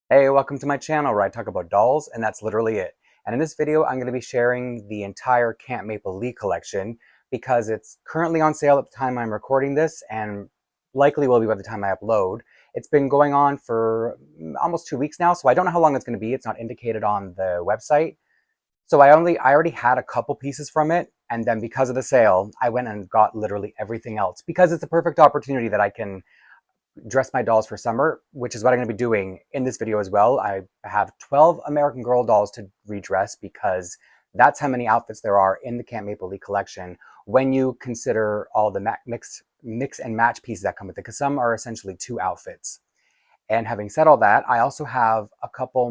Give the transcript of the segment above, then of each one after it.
Hey, welcome to my channel where I talk about dolls, and that's literally it. And in this video, I'm going to be sharing the entire Camp Maplelea collection because it's currently on sale at the time I'm recording this and likely will be by the time I upload. It's been going on for almost 2 weeks now, so I don't know how long it's going to be. It's not indicated on the website. So I already had a couple pieces from it, and then because of the sale, I went and got literally everything else because it's a perfect opportunity that I can dress my dolls for summer, which is what I'm going to be doing in this video as well. I have 12 American Girl dolls to redress because that's how many outfits there are in the Camp Maplelea collection when you consider all the mix and match pieces that come with it, because some are essentially 2 outfits. And having said all that, I also have a couple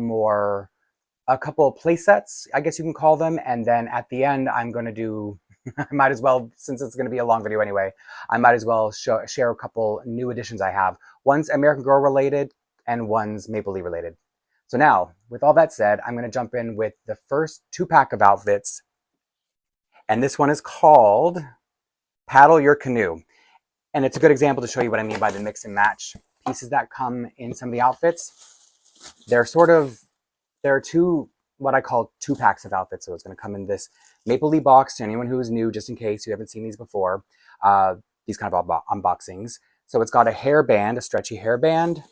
of play sets, I guess you can call them. And then at the end, I'm going to do, I might as well, since it's going to be a long video anyway, I might as well share a couple new additions I have. One's American Girl related and one's Maplelea related. So now, with all that said, I'm going to jump in with the first 2-pack of outfits. And this one is called Paddle Your Canoe. And it's a good example to show you what I mean by the mix and match pieces that come in some of the outfits. There are what I call 2-packs of outfits. So it's going to come in this Maplelea box to anyone who is new, just in case you haven't seen these before, these kind of unboxings. So it's got a hairband, a stretchy hairband,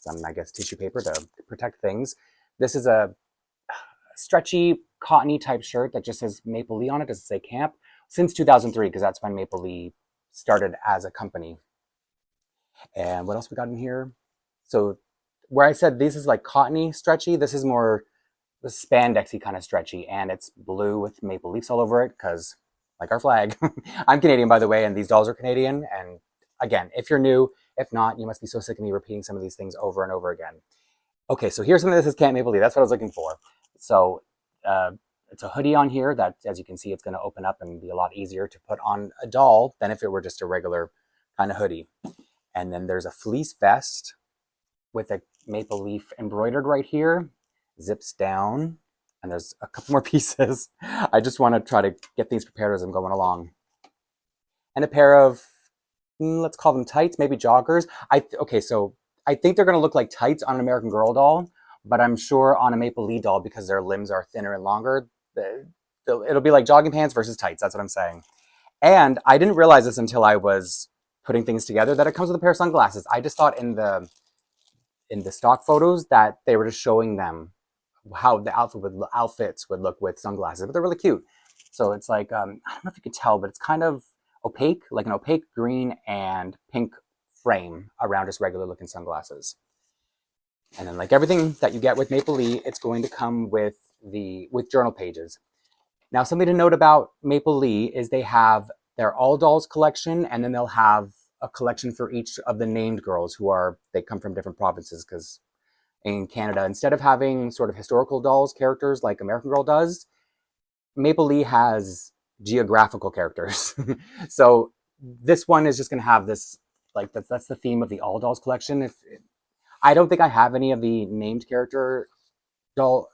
some, I guess, tissue paper to protect things. This is a stretchy, cottony type shirt that just says Maplelea on it. Doesn't say camp. Since 2003, because that's when Maplelea started as a company. And what else we got in here? So where I said this is like cottony stretchy, this is more the spandexy kind of stretchy, and it's blue with maple leaves all over it because, like our flag. I'm Canadian, by the way, and these dolls are Canadian. And again, if you're new, if not, you must be so sick of me repeating some of these things over and over again. Okay, so here's something that says Camp Maplelea. That's what I was looking for. So it's a hoodie on here that, as you can see, it's going to open up and be a lot easier to put on a doll than if it were just a regular kind of hoodie. And then there's a fleece vest with a maple leaf embroidered right here, zips down, and there's a couple more pieces. I just want to try to get things prepared as I'm going along. And a pair of, let's call them tights, maybe joggers. Okay, so I think they're going to look like tights on an American Girl doll, but I'm sure on a Maplelea doll, because their limbs are thinner and longer, it'll be like jogging pants versus tights. That's what I'm saying. And I didn't realize this until I was putting things together, that it comes with a pair of sunglasses. I just thought in the stock photos that they were just showing them how the outfits would look with sunglasses, but they're really cute. So it's like, I don't know if you could tell, but it's kind of opaque, like an opaque green and pink frame around just regular looking sunglasses. And then, like everything that you get with Maplelea, it's going to come with journal pages. Now, something to note about Maplelea is they have their all dolls collection, and then they'll have a collection for each of the named girls they come from different provinces, because in Canada, instead of having sort of historical dolls characters like American Girl does, Maplelea has geographical characters. So this one is just going to have this, like that's the theme of the all dolls collection. I don't think I have any of the named character doll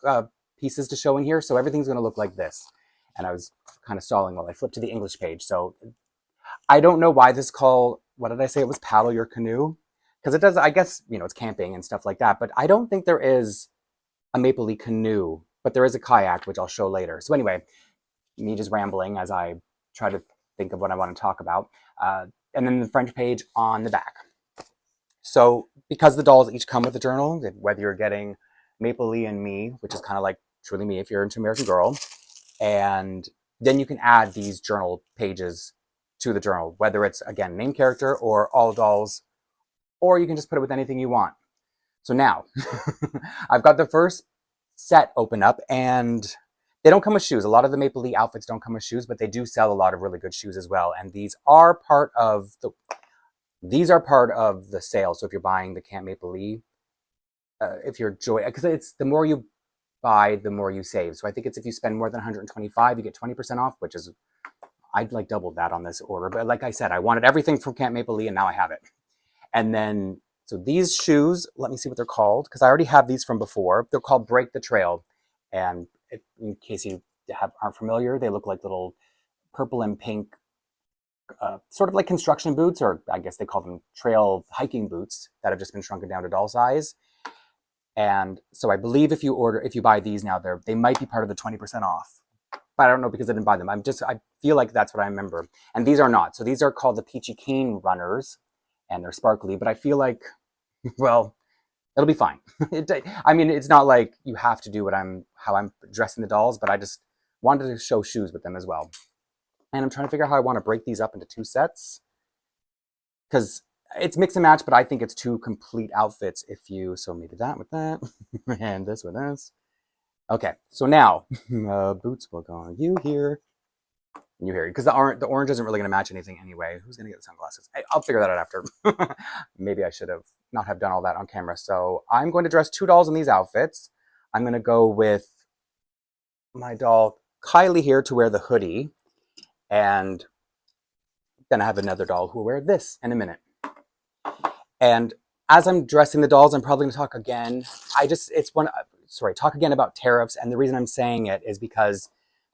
pieces to show in here, so everything's going to look like this. And I was kind of stalling while I flipped to the English page. So I don't know why this is called, what did I say? It was Paddle Your Canoe. Because it does, I guess, it's camping and stuff like that. But I don't think there is a Maplelea canoe, but there is a kayak, which I'll show later. So anyway, me just rambling as I try to think of what I want to talk about. And then the French page on the back. So because the dolls each come with a journal, whether you're getting Maplelea and me, which is kind of like truly me if you're into American Girl, and then you can add these journal pages to the journal, whether it's, again, named character or all dolls, or you can just put it with anything you want. So now, I've got the first set open up, and they don't come with shoes. A lot of the Maplelea outfits don't come with shoes, but they do sell a lot of really good shoes as well. And these are part of the sale. So if you're buying the Camp Maplelea, because it's the more you buy, the more you save. So I think it's if you spend more than $125, you get 20% off, which is, I'd like double that on this order. But like I said, I wanted everything from Camp Maplelea, and now I have it. And then, so these shoes, let me see what they're called, because I already have these from before. They're called Break the Trail. And in case you aren't familiar, they look like little purple and pink, sort of like construction boots, or I guess they call them trail hiking boots that have just been shrunken down to doll size. And so I believe if you buy these now, they might be part of the 20% off. But I don't know because I didn't buy them. I feel like that's what I remember. And these are not. So these are called the Peachy Keen runners, and they're sparkly. But I feel like, well, it'll be fine. I mean, it's not like you have to do how I'm dressing the dolls, but I just wanted to show shoes with them as well. And I'm trying to figure out how I want to break these up into 2 sets, because it's mix and match, but I think it's 2 complete outfits so maybe that with that, and this with this. Okay, so now, boots will go on you here, and you here, because the orange isn't really going to match anything anyway. Who's going to get the sunglasses? I'll figure that out after. Maybe I should have not have done all that on camera. So I'm going to dress 2 dolls in these outfits. I'm going to go with my doll Kylie here to wear the hoodie, and then I have another doll who will wear this in a minute. And as I'm dressing the dolls, I'm probably going to talk again. Talk again about tariffs. And the reason I'm saying it is because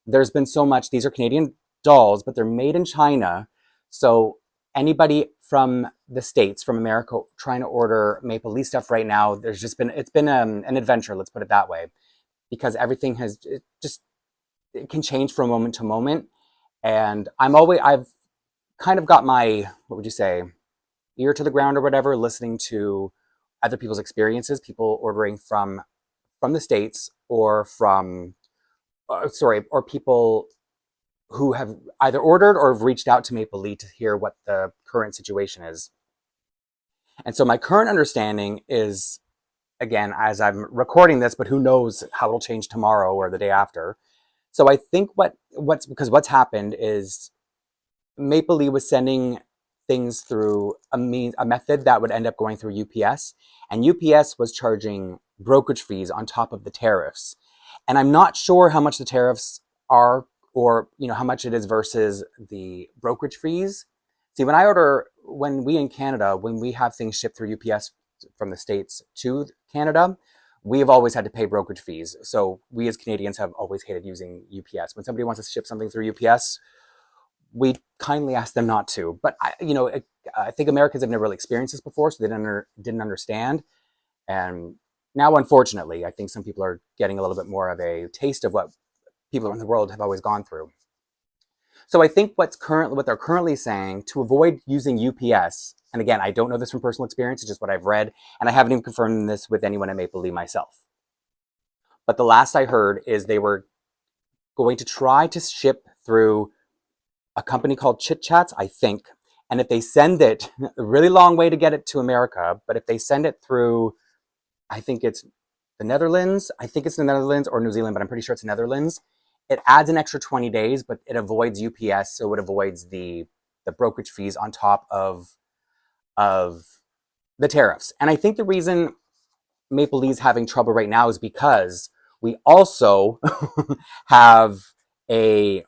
there's been so much. These are Canadian dolls, but they're made in China. So anybody from the States, from America, trying to order Maplelea stuff right now, it's been an adventure. Let's put it that way, because everything it can change from moment to moment. And I've kind of got my, what would you say, ear to the ground or whatever, listening to other people's experiences, people ordering from the States or or people who have either ordered or have reached out to Maplelea to hear what the current situation is. And so my current understanding is, again, as I'm recording this, but who knows how it'll change tomorrow or the day after. So I think what's happened is Maplelea was sending things through a method that would end up going through UPS, and UPS was charging brokerage fees on top of the tariffs. And I'm not sure how much the tariffs are, or how much it is versus the brokerage fees. See, when we in Canada, when we have things shipped through UPS from the States to Canada, we have always had to pay brokerage fees. So we as Canadians have always hated using UPS. When somebody wants to ship something through UPS, we kindly ask them not to. But I think Americans have never really experienced this before, so they didn't understand. And now, unfortunately, I think some people are getting a little bit more of a taste of what people in the world have always gone through. So I think what they're currently saying to avoid using UPS, and again, I don't know this from personal experience, it's just what I've read, and I haven't even confirmed this with anyone at Maplelea myself. But the last I heard is they were going to try to ship through a company called Chit Chats, I think. And if they send it, a really long way to get it to America, but if they send it through, I think it's the Netherlands. I think it's the Netherlands or New Zealand, but I'm pretty sure it's Netherlands. It adds an extra 20 days, but it avoids UPS, so it avoids the brokerage fees on top of the tariffs. And I think the reason Maplelea's having trouble right now is because we also have a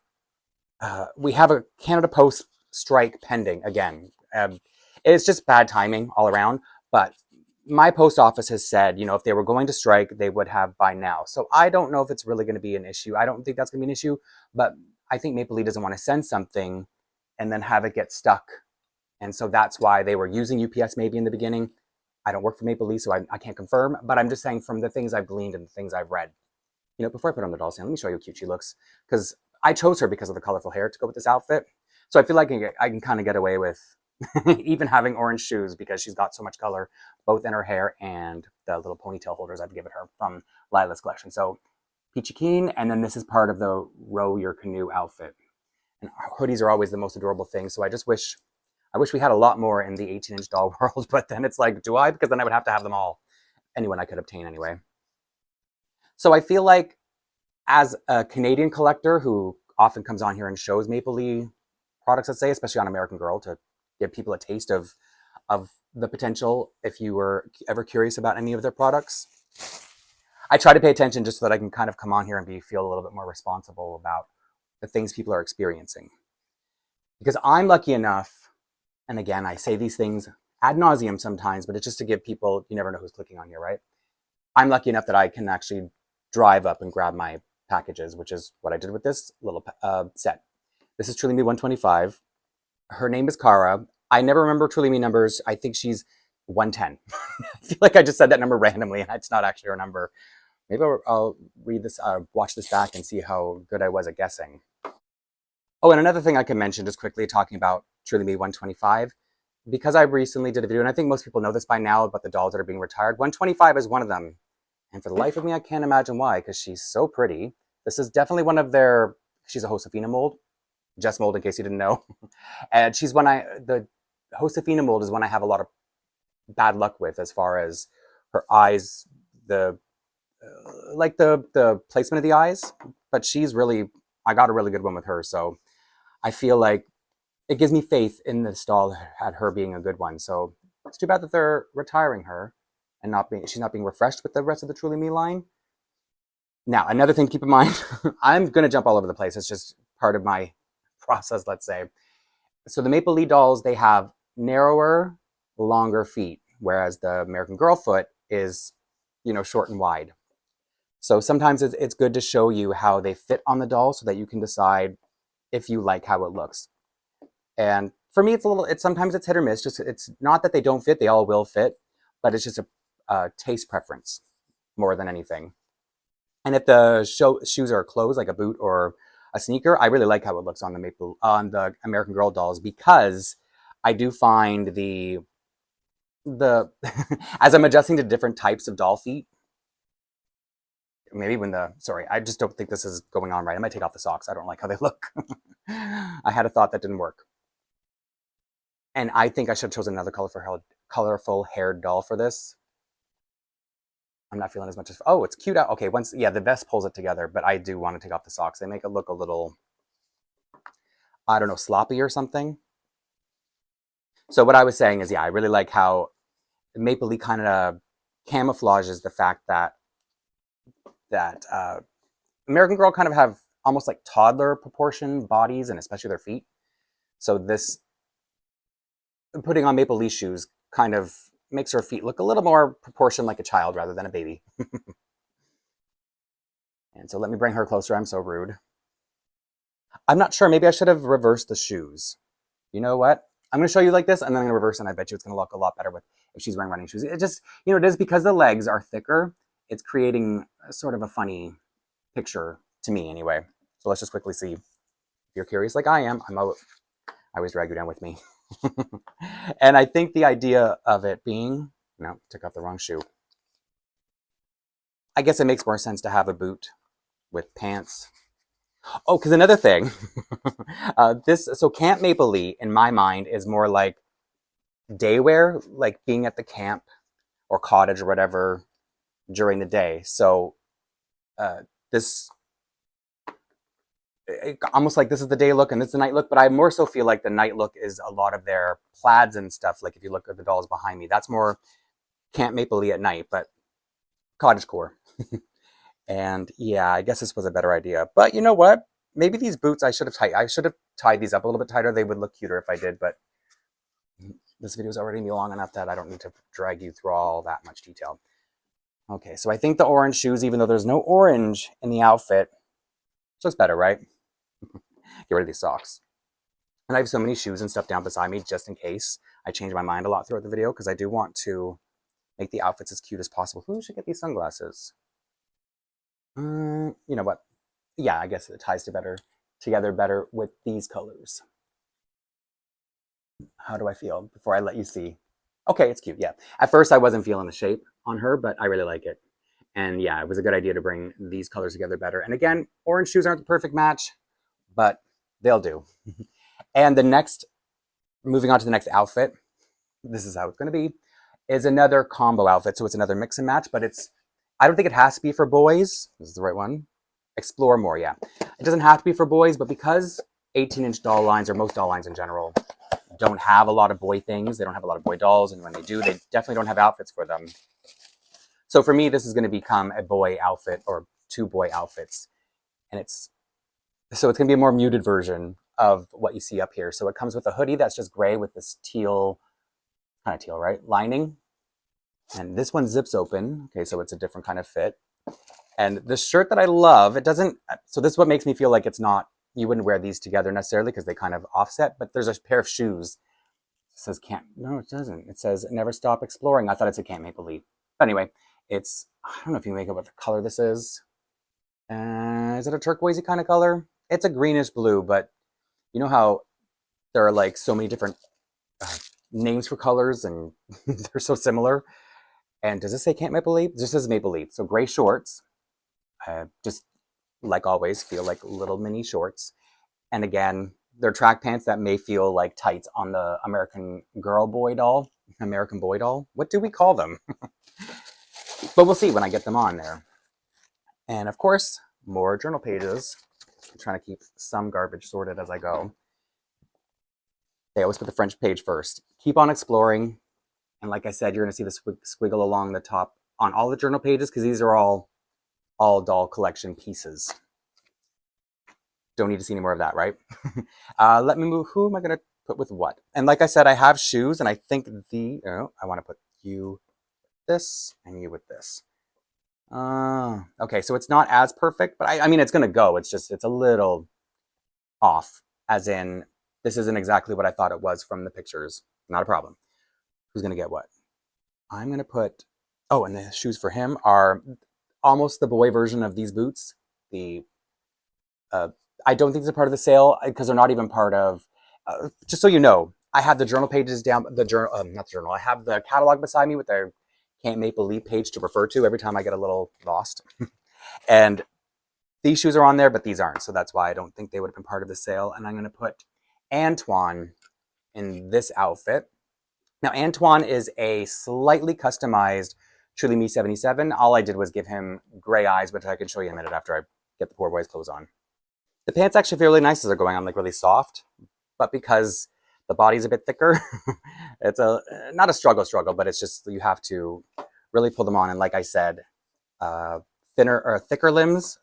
Canada Post strike pending again. It's just bad timing all around, but my post office has said, if they were going to strike, they would have by now. So I don't know if it's really going to be an issue. I don't think that's going to be an issue, but I think Maplelea doesn't want to send something and then have it get stuck. And so that's why they were using UPS maybe in the beginning. I don't work for Maplelea, so I can't confirm, but I'm just saying from the things I've gleaned and the things I've read. Before I put on the doll stand, let me show you how cute she looks, because I chose her because of the colorful hair to go with this outfit. So I feel like I can kind of get away with even having orange shoes because she's got so much color, both in her hair and the little ponytail holders I've given her from Lila's collection. So Peachy Keen, and then this is part of the row your canoe outfit. And hoodies are always the most adorable thing. So I wish we had a lot more in the 18-inch doll world, but then it's like, do I? Because then I would have to have them all. Anyone I could obtain anyway. So I feel like as a Canadian collector who often comes on here and shows Maplelea products, let's say, especially on American Girl, to give people a taste of the potential if you were ever curious about any of their products, I try to pay attention just so that I can kind of come on here and feel a little bit more responsible about the things people are experiencing. Because I'm lucky enough, and again, I say these things ad nauseum sometimes, but it's just to give people, you never know who's clicking on here, right? I'm lucky enough that I can actually drive up and grab my packages, which is what I did with this little set. This is Truly Me 125. Her name is Cara. I never remember Truly Me numbers. I think she's 110. I feel like I just said that number randomly and it's not actually our number. Maybe I'll read this, watch this back and see how good I was at guessing. Oh, and another thing I can mention just quickly talking about Truly Me 125, because I recently did a video, and I think most people know this by now about the dolls that are being retired. 125 is one of them. And for the life of me, I can't imagine why, because she's so pretty. This is definitely one of their, she's a Josefina mold, Jess mold in case you didn't know. And she's the Josefina mold is one I have a lot of bad luck with as far as her eyes, like the placement of the eyes. But she's really, I got a really good one with her. So I feel like it gives me faith in this doll at her being a good one. So it's too bad that they're retiring her and she's not being refreshed with the rest of the Truly Me line. Now, another thing to keep in mind, I'm going to jump all over the place. It's just part of my process, let's say. So the Maplelea dolls, they have narrower, longer feet, whereas the American Girl foot is, short and wide. So sometimes it's good to show you how they fit on the doll so that you can decide if you like how it looks. And for me, sometimes it's hit or miss. Just it's not that they don't fit; they all will fit, but it's just a taste preference more than anything. And if the shoes are closed, like a boot or a sneaker, I really like how it looks on the American Girl dolls, because I do find the as I'm adjusting to different types of doll feet. Maybe sorry, I just don't think this is going on right. I might take off the socks. I don't like how they look. I had a thought that didn't work. And I think I should have chosen another colorful haired doll for this. I'm not feeling as much as, oh, it's cute out. Okay, the vest pulls it together, but I do want to take off the socks. They make it look a little, I don't know, sloppy or something. So what I was saying is, I really like how Maplelea kind of camouflages the fact that American Girl kind of have almost like toddler proportion bodies, and especially their feet. So this, putting on Maplelea shoes kind of makes her feet look a little more proportioned like a child rather than a baby. And so let me bring her closer. I'm so rude. I'm not sure. Maybe I should have reversed the shoes. You know what? I'm going to show you like this, and then I'm going to reverse, and I bet you it's going to look a lot better if she's wearing running shoes. It just, it is because the legs are thicker. It's creating sort of a funny picture to me anyway. So let's just quickly see. If you're curious like I am, I always drag you down with me. And I think the idea of it being, no, took off the wrong shoe. I guess it makes more sense to have a boot with pants. Oh, because another thing, so Camp Maplelea in my mind is more like day wear, like being at the camp or cottage or whatever during the day. So this, almost like this is the day look and this is the night look, but I more so feel like the night look is a lot of their plaids and stuff. Like if you look at the dolls behind me, that's more Camp Maplelea at night, but cottagecore. And yeah, I guess this was a better idea. But you know what? Maybe these boots I should have tied these up a little bit tighter. They would look cuter if I did, but this video is already long enough that I don't need to drag you through all that much detail. Okay, so I think the orange shoes, even though there's no orange in the outfit, looks better, right? Get rid of these socks. And I have so many shoes and stuff down beside me just in case I change my mind a lot throughout the video, because I do want to make the outfits as cute as possible. Who should get these sunglasses? You know what? Yeah, I guess it ties together better with these colors. How do I feel before I let you see? Okay, it's cute, yeah. At first I wasn't feeling the shape on her, but I really like it. And yeah, it was a good idea to bring these colors together better. And again, orange shoes aren't the perfect match, but they'll do. And moving on to the next outfit, this is how it's going to be, is another combo outfit. So it's another mix and match, but I don't think it has to be for boys. This is the right one. Explore more, yeah. It doesn't have to be for boys, but because 18-inch doll lines, or most doll lines in general, don't have a lot of boy things, they don't have a lot of boy dolls, and when they do, they definitely don't have outfits for them. So for me, this is going to become a boy outfit, or two boy outfits. And it's going to be a more muted version of what you see up here. So it comes with a hoodie that's just gray with this teal, kind of teal, right? Lining. And this one zips open. Okay, so it's a different kind of fit. And the shirt that I love, so this is what makes me feel like it's not, you wouldn't wear these together necessarily because they kind of offset, but there's a pair of shoes. says can't, no, it doesn't. It says never stop exploring. I thought it said Camp Maple Leaf. But anyway, it's, I don't know if you can make out what the color this is. Is it a turquoisey kind of color? It's a greenish blue, but you know how there are like so many different names for colors and they're so similar. And does this say Camp Maple Leaf? This says Maple Leaf. So gray shorts, just like always, feel like little mini shorts. And again, they're track pants that may feel like tights on the American Boy doll. What do we call them? But we'll see when I get them on there. And of course, more journal pages. I'm trying to keep some garbage sorted as I go. They always put the French page first. Keep on exploring. And like I said, you're going to see the squiggle along the top on all the journal pages because these are all doll collection pieces. Don't need to see any more of that, right? Let me move. Who am I going to put with what? And like I said, I have shoes, and I think I want to put you with this and you with this. Okay, so it's not as perfect, but I mean, it's going to go. It's a little off, as in, this isn't exactly what I thought it was from the pictures. Not a problem. Who's going to get what? I'm going to put, oh, and the shoes for him are almost the boy version of these boots. I don't think it's a part of the sale because they're not even part of, just so you know, I have the journal pages down, not the journal, I have the catalog beside me with the Camp Maple Leaf page to refer to every time I get a little lost. And these shoes are on there, but these aren't. So that's why I don't think they would have been part of the sale. And I'm going to put Antoine in this outfit. Now, Antoine is a slightly customized Truly Me 77. All I did was give him gray eyes, which I can show you in a minute after I get the poor boy's clothes on. The pants actually feel really nice as they're going on, like really soft, but because the body's a bit thicker, it's not a struggle, but it's just you have to really pull them on. And like I said, thicker limbs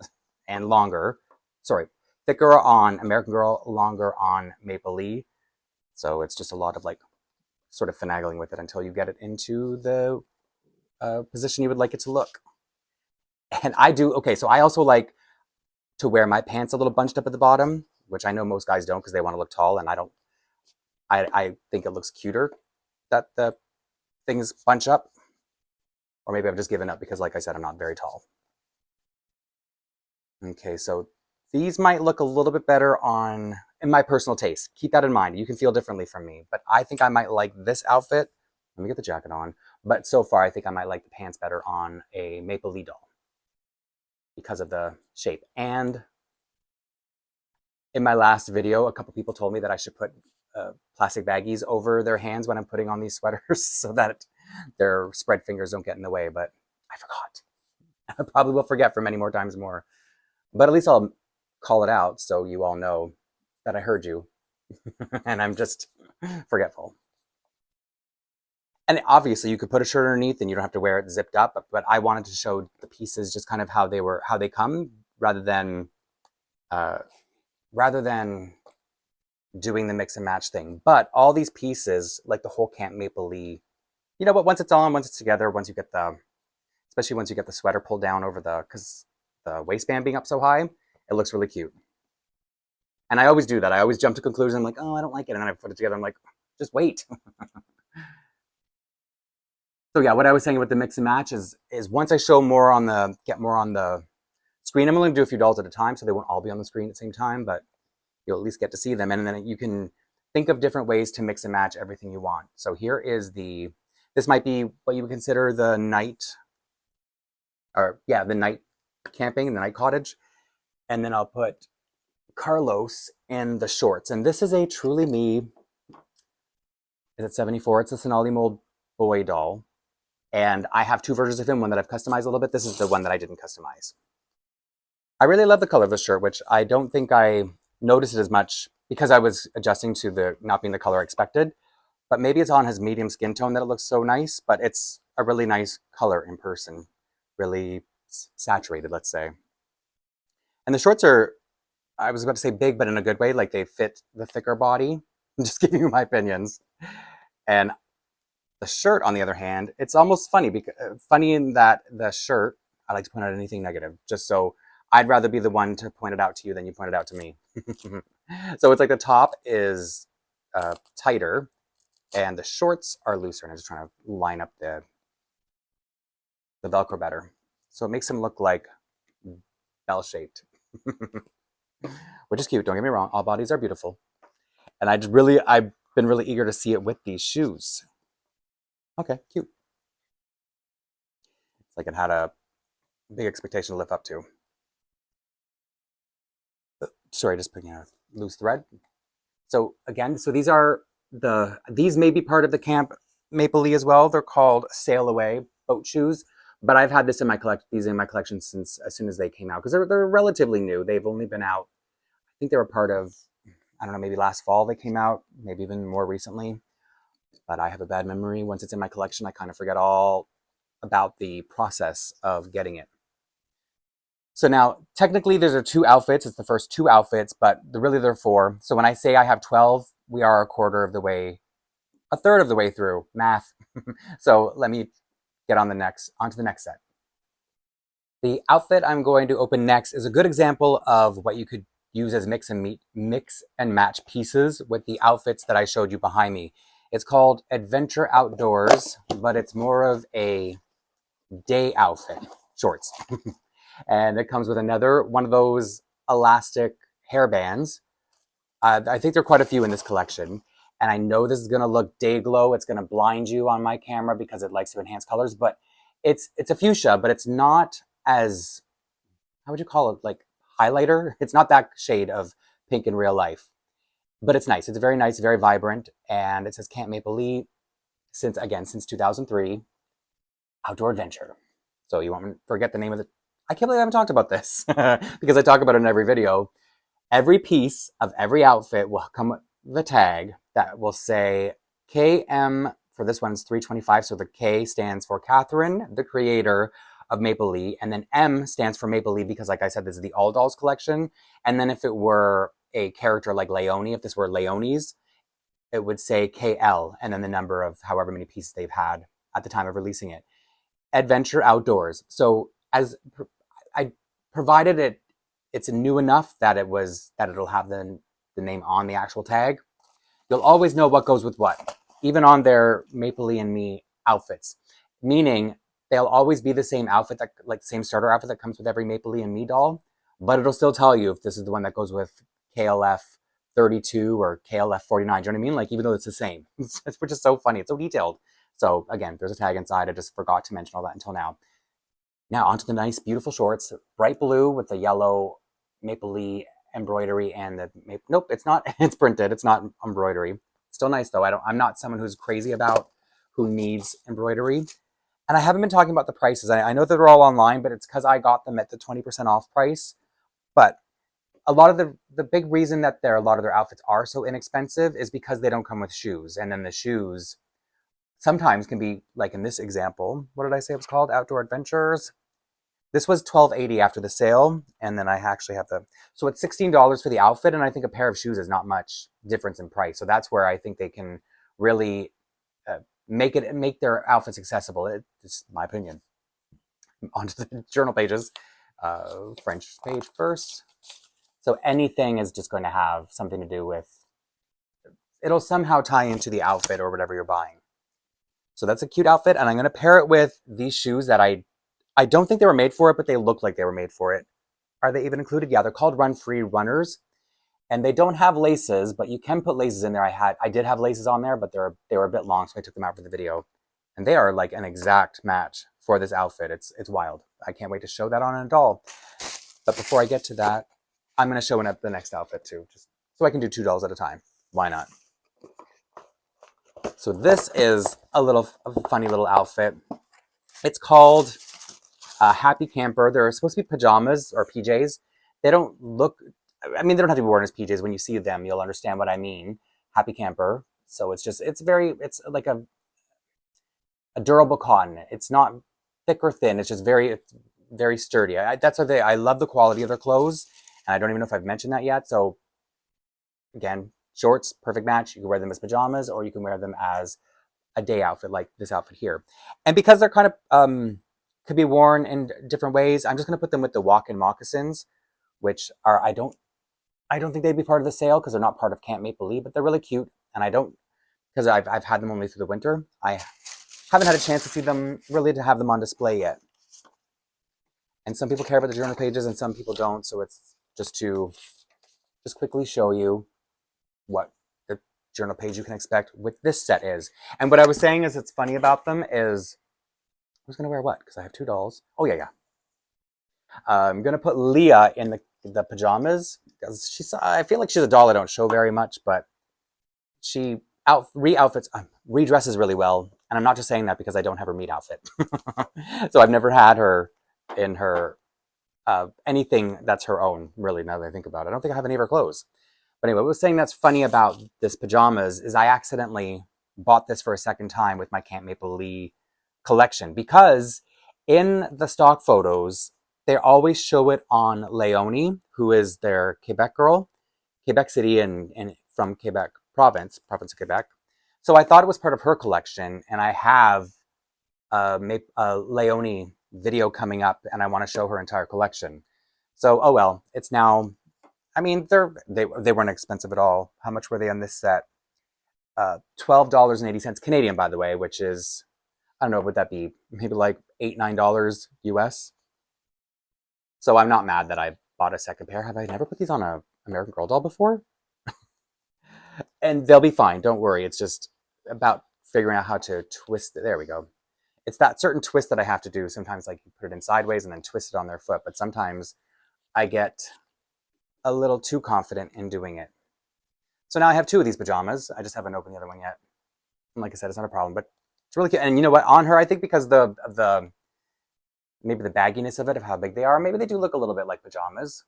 and longer. Sorry, thicker on American Girl, longer on Maplelea. So it's just a lot of like sort of finagling with it until you get it into the position you would like it to look. And so I also like to wear my pants a little bunched up at the bottom, which I know most guys don't because they want to look tall, and I don't. I think it looks cuter that the things bunch up. Or maybe I've just given up because, like I said, I'm not very tall. Okay, so these might look a little bit better in my personal taste. Keep that in mind. You can feel differently from me, but I think I might like this outfit. Let me get the jacket on. But so far, I think I might like the pants better on a Maplelea doll because of the shape. And in my last video, a couple people told me that I should put plastic baggies over their hands when I'm putting on these sweaters so that their spread fingers don't get in the way, but I forgot. I probably will forget for many more times more. But at least I'll call it out so you all know that I heard you and I'm just forgetful. And obviously you could put a shirt underneath and you don't have to wear it zipped up, but I wanted to show the pieces just kind of how they come rather than doing the mix and match thing. But all these pieces, like the whole Camp Maplelea, you know what, once it's on, once it's together, especially once you get the sweater pulled down over because the waistband being up so high, it looks really cute. And I always do that. I always jump to conclusions. I'm like, oh, I don't like it. And then I put it together. I'm like, just wait. So yeah, what I was saying with the mix and match is once I show get more on the screen, I'm only gonna do a few dolls at a time, so they won't all be on the screen at the same time, but you'll at least get to see them. And then you can think of different ways to mix and match everything you want. So here is this might be what you would consider the night camping, the night cottage. And then I'll put Carlos in the shorts. And this is a Truly Me, is it 74? It's a Sonali mold boy doll. And I have two versions of him, one that I've customized a little bit. This is the one that I didn't customize. I really love the color of the shirt, which I don't think I noticed it as much because I was adjusting to the not being the color I expected. But maybe it's on his medium skin tone that it looks so nice, but it's a really nice color in person. Really saturated, let's say. And the shorts are, I was about to say big, but in a good way, like they fit the thicker body. I'm just giving you my opinions. And the shirt, on the other hand, it's almost funny in that the shirt, I like to point out anything negative, just so I'd rather be the one to point it out to you than you point it out to me. So it's like the top is tighter, And the shorts are looser. And I'm just trying to line up the Velcro better. So it makes them look like bell-shaped, which is cute. Don't get me wrong. All bodies are beautiful. And I've been really eager to see it with these shoes. Okay, cute. It's like it had a big expectation to live up to. Sorry, just picking a loose thread. So again, these may be part of the Camp Maplelea as well. They're called Sail Away boat shoes, but I've had these in my collection since as soon as they came out because they're relatively new. They've only been out. I think they were part of, I don't know, maybe last fall they came out, maybe even more recently. But I have a bad memory. Once it's in my collection, I kind of forget all about the process of getting it. So now, technically, there's 2 outfits. It's the first 2 outfits, but really there are 4. So when I say I have 12, we are a third of the way through. Math. So let me get onto the next set. The outfit I'm going to open next is a good example of what you could use as mix and match pieces with the outfits that I showed you behind me. It's called Adventure Outdoors, but it's more of a day outfit, shorts. And it comes with another one of those elastic hairbands. I think there are quite a few in this collection. And I know this is going to look day glow. It's going to blind you on my camera because it likes to enhance colors. But it's a fuchsia, but it's not as, how would you call it, like highlighter? It's not that shade of pink in real life. But it's nice. It's very nice, very vibrant. And it says Camp Maplelea since 2003. Outdoor Adventure. So you won't forget the name of the... I can't believe I haven't talked about this because I talk about it in every video. Every piece of every outfit will come with a tag that will say KM, for this one's 325. So the K stands for Catherine, the creator of Maplelea. And then M stands for Maplelea because, like I said, this is the All Dolls collection. And then if it were a character like Leonie, if this were Leonie's, it would say KL and then the number of however many pieces they've had at the time of releasing it. Adventure Outdoors. So as I provided it's new enough that it'll have the name on the actual tag. You'll always know what goes with what, even on their Maplelea and Me outfits. Meaning they'll always be the same outfit, like the same starter outfit that comes with every Maplelea and Me doll, but it'll still tell you if this is the one that goes with KLF 32 or KLF 49. Do you know what I mean? Like, even though it's the same, which is so funny. It's so detailed. So again, there's a tag inside. I just forgot to mention all that until now. Now onto the nice, beautiful shorts. Bright blue with the yellow Maplelea embroidery and nope, it's not. It's printed. It's not embroidery. Still nice though. I'm not someone who's crazy about who needs embroidery. And I haven't been talking about the prices. I know that they're all online, but it's because I got them at the 20% off price. But a lot of the big reason that a lot of their outfits are so inexpensive is because they don't come with shoes. And then the shoes sometimes can be, like in this example, what did I say it was called? Outdoor Adventures. This was $12.80 after the sale, and then I actually have so it's $16 for the outfit, and I think a pair of shoes is not much difference in price. So that's where I think they can really make their outfits accessible. It's my opinion. Onto the journal pages. French page first. So anything is just going to have something to do with, it'll somehow tie into the outfit or whatever you're buying. So that's a cute outfit, and I'm going to pair it with these shoes that I don't think they were made for it, but they look like they were made for it. Are they even included? Yeah, they're called Run Free Runners, and they don't have laces, but you can put laces in there. I did have laces on there, but they were a bit long, so I took them out for the video. And they are like an exact match for this outfit. It's wild. I can't wait to show that on a doll. But before I get to that, I'm going to show the next outfit too, just so I can do 2 dolls at a time. Why not? So this is a funny little outfit. It's called Happy Camper. They're supposed to be pajamas or PJs. They don't look, I mean, they don't have to be worn as PJs. When you see them, you'll understand what I mean. Happy Camper. So it's like a durable cotton. It's not thick or thin. It's just very, very sturdy. I love the quality of their clothes. And I don't even know if I've mentioned that yet. So again, shorts, perfect match. You can wear them as pajamas or you can wear them as a day outfit like this outfit here. And because they're kind of, could be worn in different ways, I'm just going to put them with the walk-in moccasins, which are, I don't think they'd be part of the sale because they're not part of Camp Maplelea, but they're really cute. And I don't because I've had them only through the winter. I haven't had a chance to see them, really to have them on display yet. And some people care about the journal pages and some people don't, so it's just to just quickly show you what the journal page you can expect with this set is. And what I was saying is, it's funny about them is, who's gonna wear what? Because I have 2 dolls. Oh yeah. I'm gonna put Leah in the pajamas because I feel like she's a doll I don't show very much, but she redresses really well. And I'm not just saying that because I don't have her meet outfit. So I've never had her in her anything that's her own, really, now that I think about it. I don't think I have any of her clothes. But anyway, what I was saying that's funny about this pajamas is I accidentally bought this for a second time with my Camp Maplelea collection, because in the stock photos, they always show it on Leonie, who is their Quebec girl, Quebec City, and from Quebec province of Quebec. So I thought it was part of her collection, and I have a Leonie video coming up, and I want to show her entire collection. So, oh well, it's now, I mean, they weren't expensive at all. How much were they on this set? $12.80 Canadian, by the way, which is, I don't know, would that be maybe like $8, $9 US? So I'm not mad that I bought a second pair. Have I never put these on a American Girl doll before? And they'll be fine, don't worry. It's just about figuring out how to twist it. There we go. It's that certain twist that I have to do. Sometimes, like, you put it in sideways and then twist it on their foot, but sometimes I get a little too confident in doing it. So now I have 2 of these pajamas. I just haven't opened the other one yet. And like I said, it's not a problem, but it's really cute. And you know what? On her, I think because the maybe the bagginess of it, of how big they are, maybe they do look a little bit like pajamas.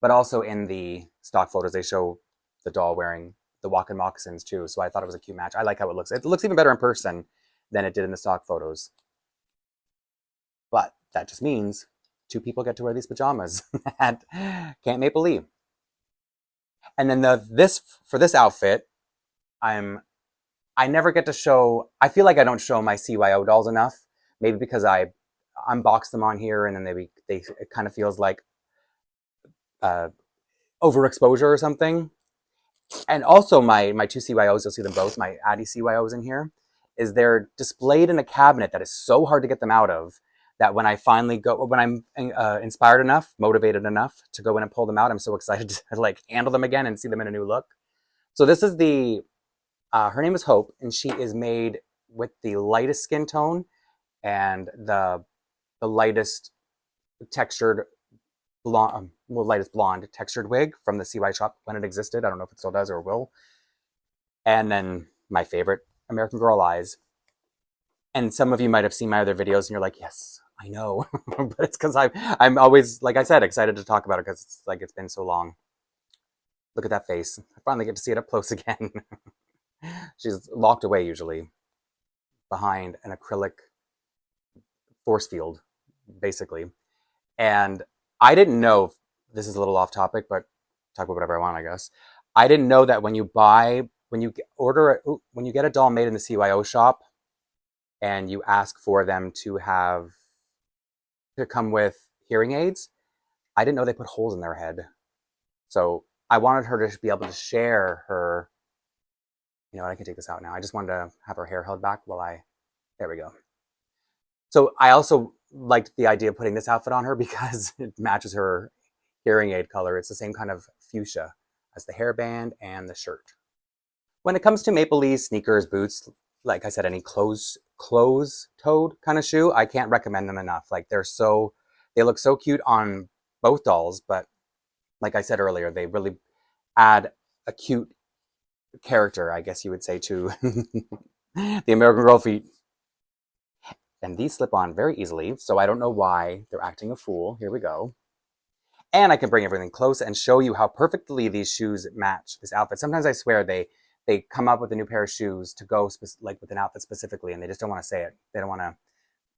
But also in the stock photos, they show the doll wearing the walking moccasins too. So I thought it was a cute match. I like how it looks. It looks even better in person than it did in the stock photos. But that just means 2 people get to wear these pajamas at Camp Maplelea. And then for this outfit, I never get to show, I feel like I don't show my CYO dolls enough. Maybe because I unbox them on here and then it kind of feels like overexposure or something. And also my 2 CYOs, you'll see them both, my Addy CYOs in here, is they're displayed in a cabinet that is so hard to get them out of, that when I finally go, when I'm inspired enough, motivated enough to go in and pull them out, I'm so excited to like handle them again and see them in a new look. So this is her name is Hope, and she is made with the lightest skin tone and the lightest textured blonde, lightest blonde textured wig from the CY shop when it existed. I don't know if it still does or will. And then my favorite, American Girl eyes. And some of you might have seen my other videos and you're like, yes, I know. But it's because I'm always, like I said, excited to talk about it because it's like it's been so long. Look at that face. I finally get to see it up close again. She's locked away usually behind an acrylic force field, basically. And I didn't know, this is a little off topic, but talk about whatever I want, I guess. I didn't know that when you get a doll made in the CYO shop and you ask for them to come with hearing aids, I didn't know they put holes in their head. So I wanted her to be able to share her, you know what, I can take this out now. I just wanted to have her hair held back there we go. So I also liked the idea of putting this outfit on her because it matches her hearing aid color. It's the same kind of fuchsia as the hairband and the shirt. When it comes to Maplelea sneakers, boots, like I said, any closed-toed kind of shoe, I can't recommend them enough. Like they look so cute on both dolls, but like I said earlier, they really add a cute character, I guess you would say, to the American Girl feet. And these slip on very easily, so I don't know why they're acting a fool. Here we go. And I can bring everything close and show you how perfectly these shoes match this outfit. Sometimes I swear they come up with a new pair of shoes to go like with an outfit specifically, and they just don't want to say it. They don't want to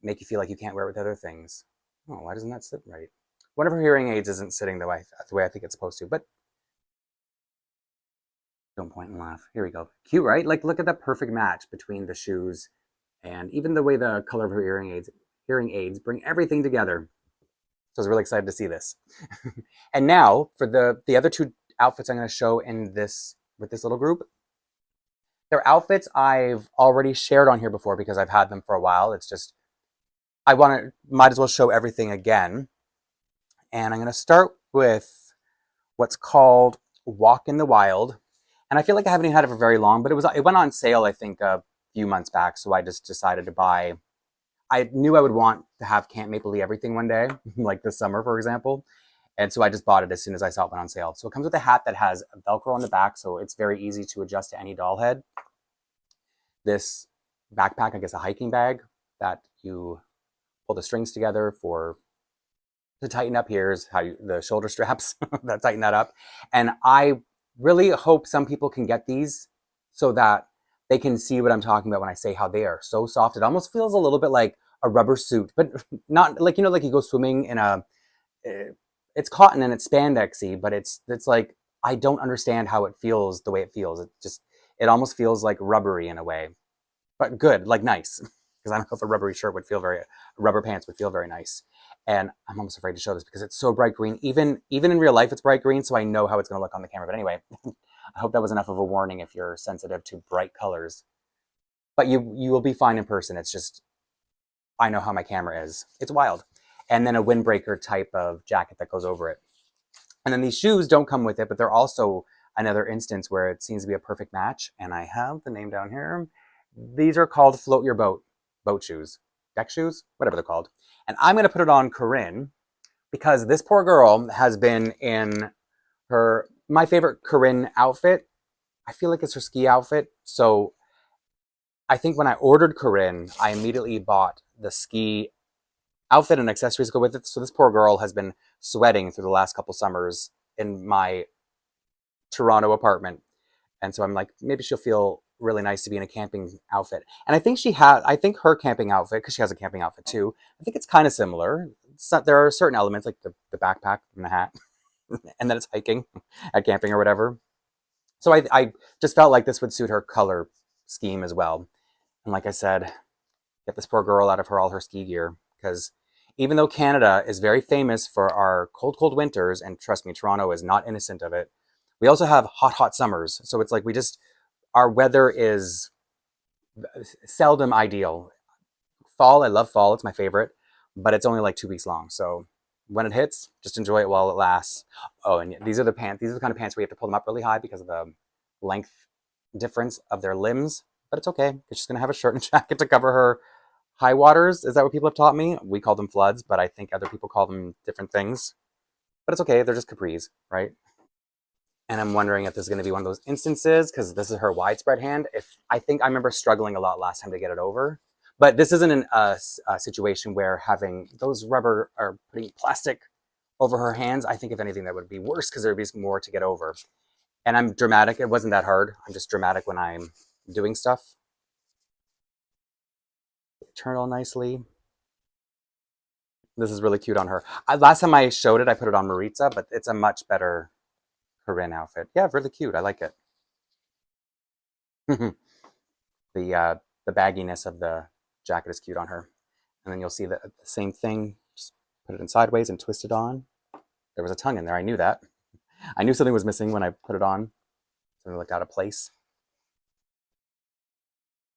make you feel like you can't wear it with other things. Oh, why doesn't that sit right? One of her hearing aids isn't sitting the way I think it's supposed to, but don't point and laugh. Here we go. Cute, right? Like, look at that perfect match between the shoes and even the way the color of her hearing aids bring everything together. So I was really excited to see this. And now for the other 2 outfits I'm going to show with this little group. They're outfits I've already shared on here before because I've had them for a while. It's just, might as well show everything again. And I'm going to start with what's called Walk in the Wild. And I feel like I haven't even had it for very long, but it went on sale, I think, a few months back. So I just decided to buy. I knew I would want to have Camp Maplelea everything one day, like this summer, for example. And so I just bought it as soon as I saw it went on sale. So it comes with a hat that has Velcro on the back, so it's very easy to adjust to any doll head. This backpack, I guess a hiking bag that you pull the strings together to tighten up. Here's how the shoulder straps that tighten that up. And I really hope some people can get these so that they can see what I'm talking about when I say how they are so soft. It almost feels a little bit like a rubber suit, but not like, like you go swimming in it's cotton and it's spandexy, but it's like, I don't understand how it feels the way it feels. It almost feels like rubbery in a way, but good, like nice. Because I don't know if a rubbery shirt rubber pants would feel very nice. And I'm almost afraid to show this because it's so bright green. Even in real life, it's bright green, so I know how it's going to look on the camera. But anyway, I hope that was enough of a warning if you're sensitive to bright colors. But you will be fine in person. It's just, I know how my camera is. It's wild. And then a windbreaker type of jacket that goes over it. And then these shoes don't come with it, but they're also another instance where it seems to be a perfect match. And I have the name down here. These are called Float Your Boat shoes, deck shoes, whatever they're called. And I'm going to put it on Corinne because this poor girl has been in my favorite Corinne outfit. I feel like it's her ski outfit. So I think when I ordered Corinne, I immediately bought the ski outfit and accessories to go with it. So this poor girl has been sweating through the last couple summers in my Toronto apartment. And so I'm like, maybe she'll feel really nice to be in a camping outfit. And I think her camping outfit, because she has a camping outfit too, I think it's kind of similar. There are certain elements like the backpack and the hat, and then it's hiking at camping or whatever. So I just felt like this would suit her color scheme as well. And like I said, get this poor girl out of all her ski gear, because even though Canada is very famous for our cold, cold winters, and trust me, Toronto is not innocent of it, we also have hot, hot summers. So it's like our weather is seldom ideal. Fall, I love fall. It's my favorite, but it's only like 2 weeks long. So when it hits, just enjoy it while it lasts. Oh, and these are the pants. These are the kind of pants where you have to pull them up really high because of the length difference of their limbs. But it's okay, because she's going to have a shirt and jacket to cover her high waters. Is that what people have taught me? We call them floods, but I think other people call them different things. But it's okay. They're just capris, right? And I'm wondering if this is going to be one of those instances, because this is her widespread hand. I think I remember struggling a lot last time to get it over. But this isn't a situation where having those rubber or putting plastic over her hands. I think if anything that would be worse, because there would be more to get over. And I'm dramatic. It wasn't that hard. I'm just dramatic when I'm doing stuff. Turn all nicely. This is really cute on her. Last time I showed it, I put it on Maritza, but it's a much better Corinne outfit. Yeah, really cute. I like it. The bagginess of the jacket is cute on her. And then you'll see the same thing. Just put it in sideways and twist it on. There was a tongue in there. I knew that. I knew something was missing when I put it on. Something looked out of place.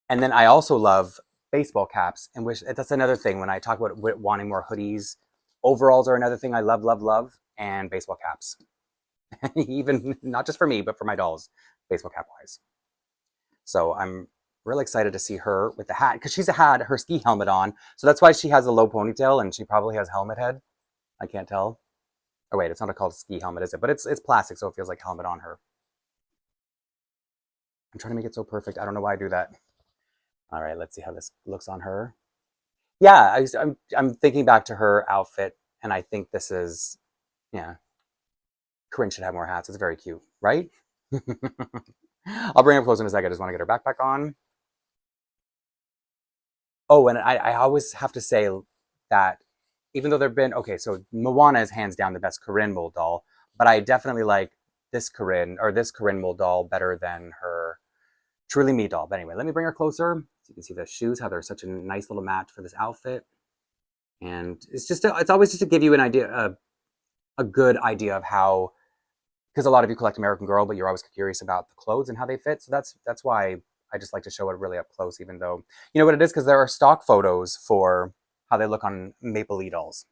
And then I also love baseball caps, and that's another thing when I talk about wanting more hoodies. Overalls are another thing I love, love, love, and baseball caps. Even not just for me, but for my dolls, baseball cap wise. So I'm really excited to see her with the hat, because she's had her ski helmet on. So that's why she has a low ponytail, and she probably has helmet head. I can't tell. Oh wait, it's not called a ski helmet, is it? But it's plastic, so it feels like helmet on her. I'm trying to make it so perfect. I don't know why I do that. All right, let's see how this looks on her. Yeah, I'm thinking back to her outfit, and I think this is, yeah, Corinne should have more hats. It's very cute, right? I'll bring her close in a second. I just want to get her backpack on. Oh, and I always have to say that even though okay, so Moana is hands down the best Corinne mold doll, but I definitely like this Corinne mold doll better than her Truly Me doll. But anyway, let me bring her closer so you can see the shoes, how they're such a nice little match for this outfit. And it's always just to give you an idea, a good idea of how, because a lot of you collect American Girl, but you're always curious about the clothes and how they fit. So that's why I just like to show it really up close, even though, you know what it is? Because there are stock photos for how they look on Maplelea dolls.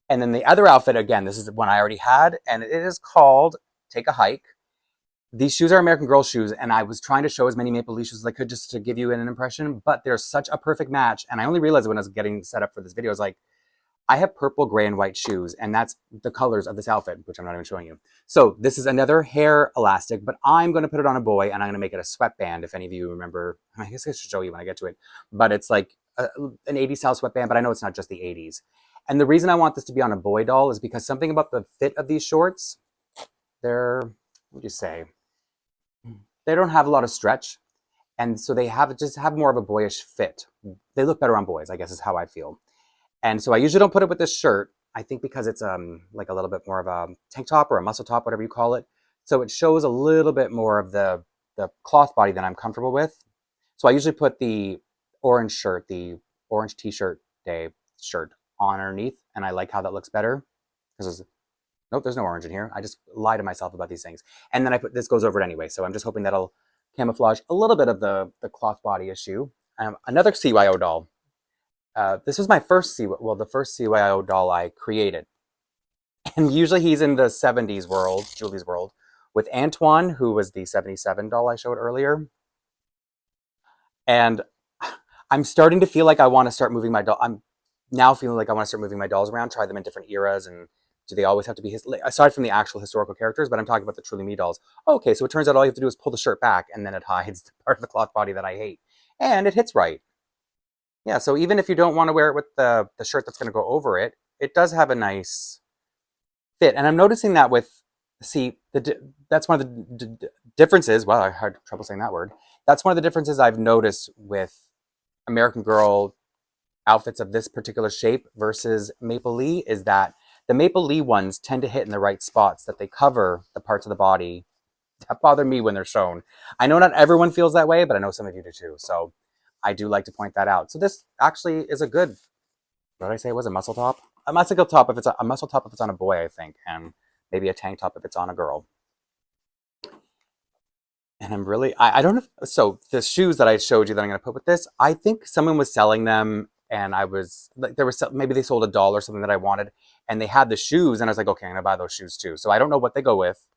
And then the other outfit, again, this is one I already had, and it is called Take a Hike. These shoes are American Girl shoes, and I was trying to show as many Maplelea shoes as I could just to give you an impression, but they're such a perfect match. And I only realized when I was getting set up for this video, I was like, I have purple, gray, and white shoes, and that's the colors of this outfit, which I'm not even showing you. So this is another hair elastic, but I'm going to put it on a boy, and I'm going to make it a sweatband, if any of you remember. I guess I should show you when I get to it. But it's like an 80s style sweatband, but I know it's not just the 80s. And the reason I want this to be on a boy doll is because something about the fit of these shorts, they're, what would you say? They don't have a lot of stretch, and so they just have more of a boyish fit. They look better on boys, I guess is how I feel. And so I usually don't put it with this shirt. I think because it's like a little bit more of a tank top or a muscle top, whatever you call it. So it shows a little bit more of the cloth body than I'm comfortable with. So I usually put the orange shirt, the orange t-shirt day shirt on underneath, and I like how that looks better. Because nope, there's no orange in here. I just lie to myself about these things. And then I put this goes over it anyway. So I'm just hoping that'll camouflage a little bit of the cloth body issue. Another CYO doll. This was my first the first CYO doll I created. And usually he's in the 70s world, Julie's world, with Antoine, who was the 77 doll I showed earlier. And I'm starting to feel like I want to start moving my doll. I'm now feeling like I want to start moving my dolls around, try them in different eras, and do they always have to be aside from the actual historical characters, but I'm talking about the Truly Me dolls. Oh, okay, so it turns out all you have to do is pull the shirt back, and then it hides the part of the cloth body that I hate. And it hits right. Yeah, so even if you don't want to wear it with the shirt that's going to go over it, it does have a nice fit. And I'm noticing that with, see, that's one of the differences. Well, I had trouble saying that word. That's one of the differences I've noticed with American Girl outfits of this particular shape versus Maplelea is that the Maplelea ones tend to hit in the right spots, that they cover the parts of the body that bother me when they're shown. I know not everyone feels that way, but I know some of you do too. So I do like to point that out. So this actually is a good, what did I say it was, a muscle top? A muscle top if it's a muscle top if it's on a boy, I think, and maybe a tank top if it's on a girl. And I'm really, I don't know, so the shoes that I showed you that I'm going to put with this, I think someone was selling them, and I was, like, maybe they sold a doll or something that I wanted, and they had the shoes, and I was like, okay, I'm going to buy those shoes too. So I don't know what they go with.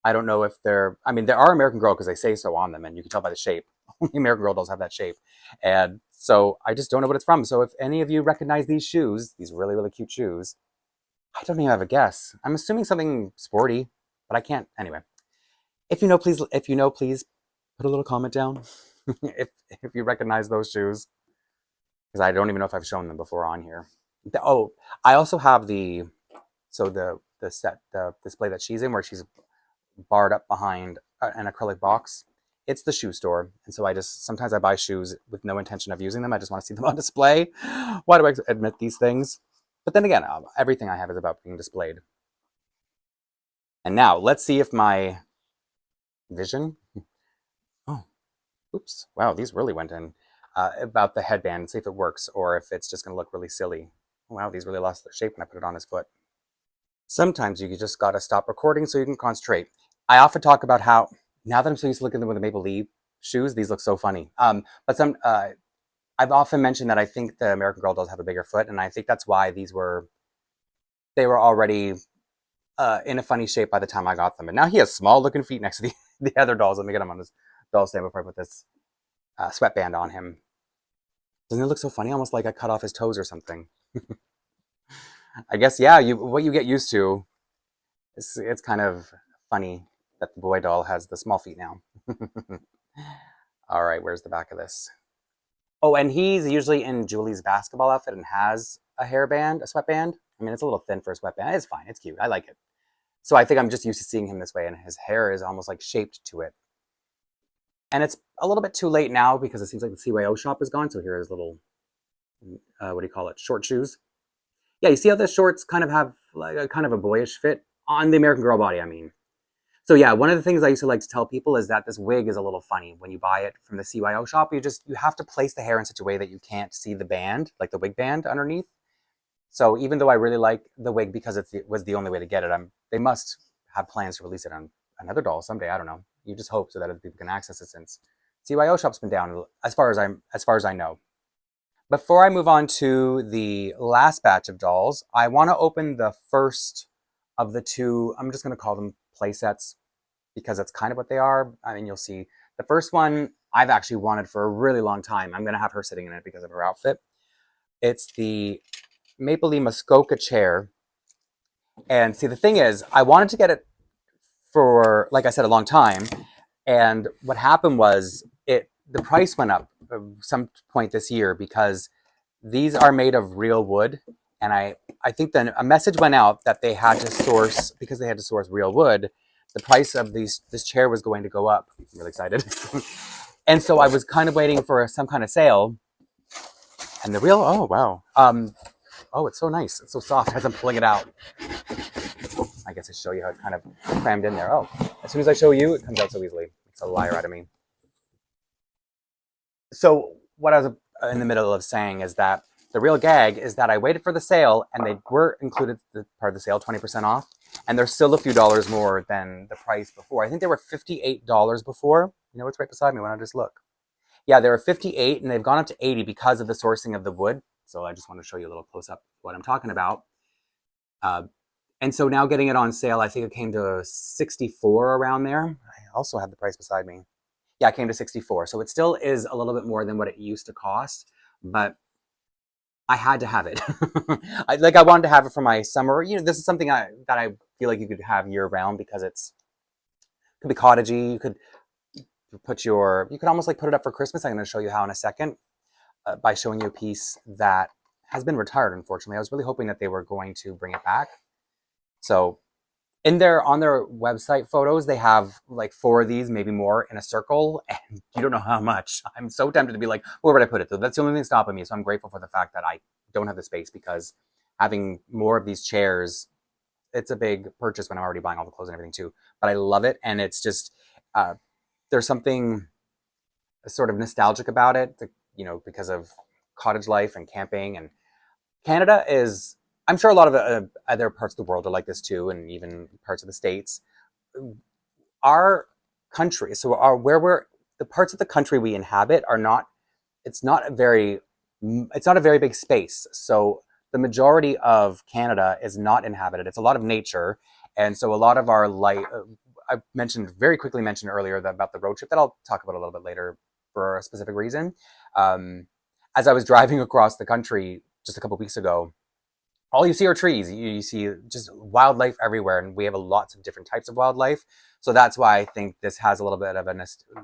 I don't know if they're, I mean, they are American Girl because they say so on them, and you can tell by the shape. Only American Girl dolls have that shape. And so I just don't know what it's from. So if any of you recognize these shoes, these really, really cute shoes, I don't even have a guess. I'm assuming something sporty, but I can't. Anyway, if you know, please put a little comment down if you recognize those shoes, because I don't even know if I've shown them before on here. Oh, I also have the display that she's in, where she's barred up behind an acrylic box. It's the shoe store, and so sometimes I buy shoes with no intention of using them. I just want to see them on display. Why do I admit these things? But then again, everything I have is about being displayed. And now let's see if my vision, oh, oops, wow, these really went in, about the headband, see if it works or if it's just going to look really silly. Wow, these really lost their shape when I put it on his foot. Sometimes you just got to stop recording so you can concentrate. I often talk about how, now that I'm so used to looking at them with the Maplelea shoes, these look so funny. But I've often mentioned that I think the American Girl dolls have a bigger foot, and I think that's why they were already in a funny shape by the time I got them. And now he has small looking feet next to the other dolls. Let me get him on his doll stand before I put this sweatband on him. Doesn't it look so funny? Almost like I cut off his toes or something. I guess, yeah, what you get used to, it's kind of funny that the boy doll has the small feet now. All right, where's the back of this? Oh, and he's usually in Julie's basketball outfit and has a hairband, a sweatband. I mean, it's a little thin for a sweatband. It's fine. It's cute. I like it. So I think I'm just used to seeing him this way, and his hair is almost like shaped to it. And it's a little bit too late now because it seems like the CYO shop is gone. So here is little, what do you call it? Short shoes. Yeah, you see how the shorts kind of have like a kind of a boyish fit on the American Girl body, I mean. So yeah, one of the things I used to like to tell people is that this wig is a little funny. When you buy it from the CYO shop, you have to place the hair in such a way that you can't see the band, like the wig band underneath. So even though I really like the wig because it was the only way to get it, they must have plans to release it on another doll someday. I don't know. You just hope so that other people can access it, since CYO shop's been down as far as I know. Before I move on to the last batch of dolls, I want to open the first of the two. I'm just going to call them play sets because that's kind of what they are. I mean, you'll see. The first one I've actually wanted for a really long time. I'm going to have her sitting in it because of her outfit. It's the Maplelea Muskoka chair. And see, the thing is, I wanted to get it for, like I said, a long time. And what happened was the price went up at some point this year because these are made of real wood. And I think then a message went out that they had to source, because they had to source real wood, the price of this chair was going to go up. I'm really excited. And so I was kind of waiting for some kind of sale. And the real, oh, wow. Oh, it's so nice. It's so soft as I'm pulling it out. I guess I show you how it's kind of crammed in there. Oh, as soon as I show you, it comes out so easily. It's a liar out of me. So what I was in the middle of saying is that the real gag is that I waited for the sale, and they were included part of the sale, 20% off, and they're still a few dollars more than the price before. I think they were $58 before. You know what's right beside me? Why don't I just look? Yeah, they were 58, and they've gone up to 80 because of the sourcing of the wood. So I just want to show you a little close up of what I'm talking about. And so now getting it on sale, I think it came to 64 around there. I also have the price beside me. Yeah, it came to 64. So it still is a little bit more than what it used to cost, but I had to have it. I wanted to have it for my summer. You know, this is something that I feel like you could have year round because it could be cottagey. You could almost like put it up for Christmas. I'm going to show you how in a second by showing you a piece that has been retired, unfortunately. I was really hoping that they were going to bring it back. So on their website photos, they have like 4 of these, maybe more, in a circle, and you don't know how much. I'm so tempted to be like, where would I put it? That's the only thing stopping me. So I'm grateful for the fact that I don't have the space, because having more of these chairs, it's a big purchase when I'm already buying all the clothes and everything too. But I love it, and it's just there's something sort of nostalgic about it, you know, because of cottage life and camping. And Canada is, I'm sure a lot of other parts of the world are like this too, and even parts of the States. Our country, the parts of the country we inhabit are not, it's not a very big space. So the majority of Canada is not inhabited. It's a lot of nature. And so a lot of our life, I very quickly mentioned earlier about the road trip that I'll talk about a little bit later for a specific reason. As I was driving across the country just a couple of weeks ago, all you see are trees. You see just wildlife everywhere, and we have lots of different types of wildlife. So that's why I think this has a little bit of a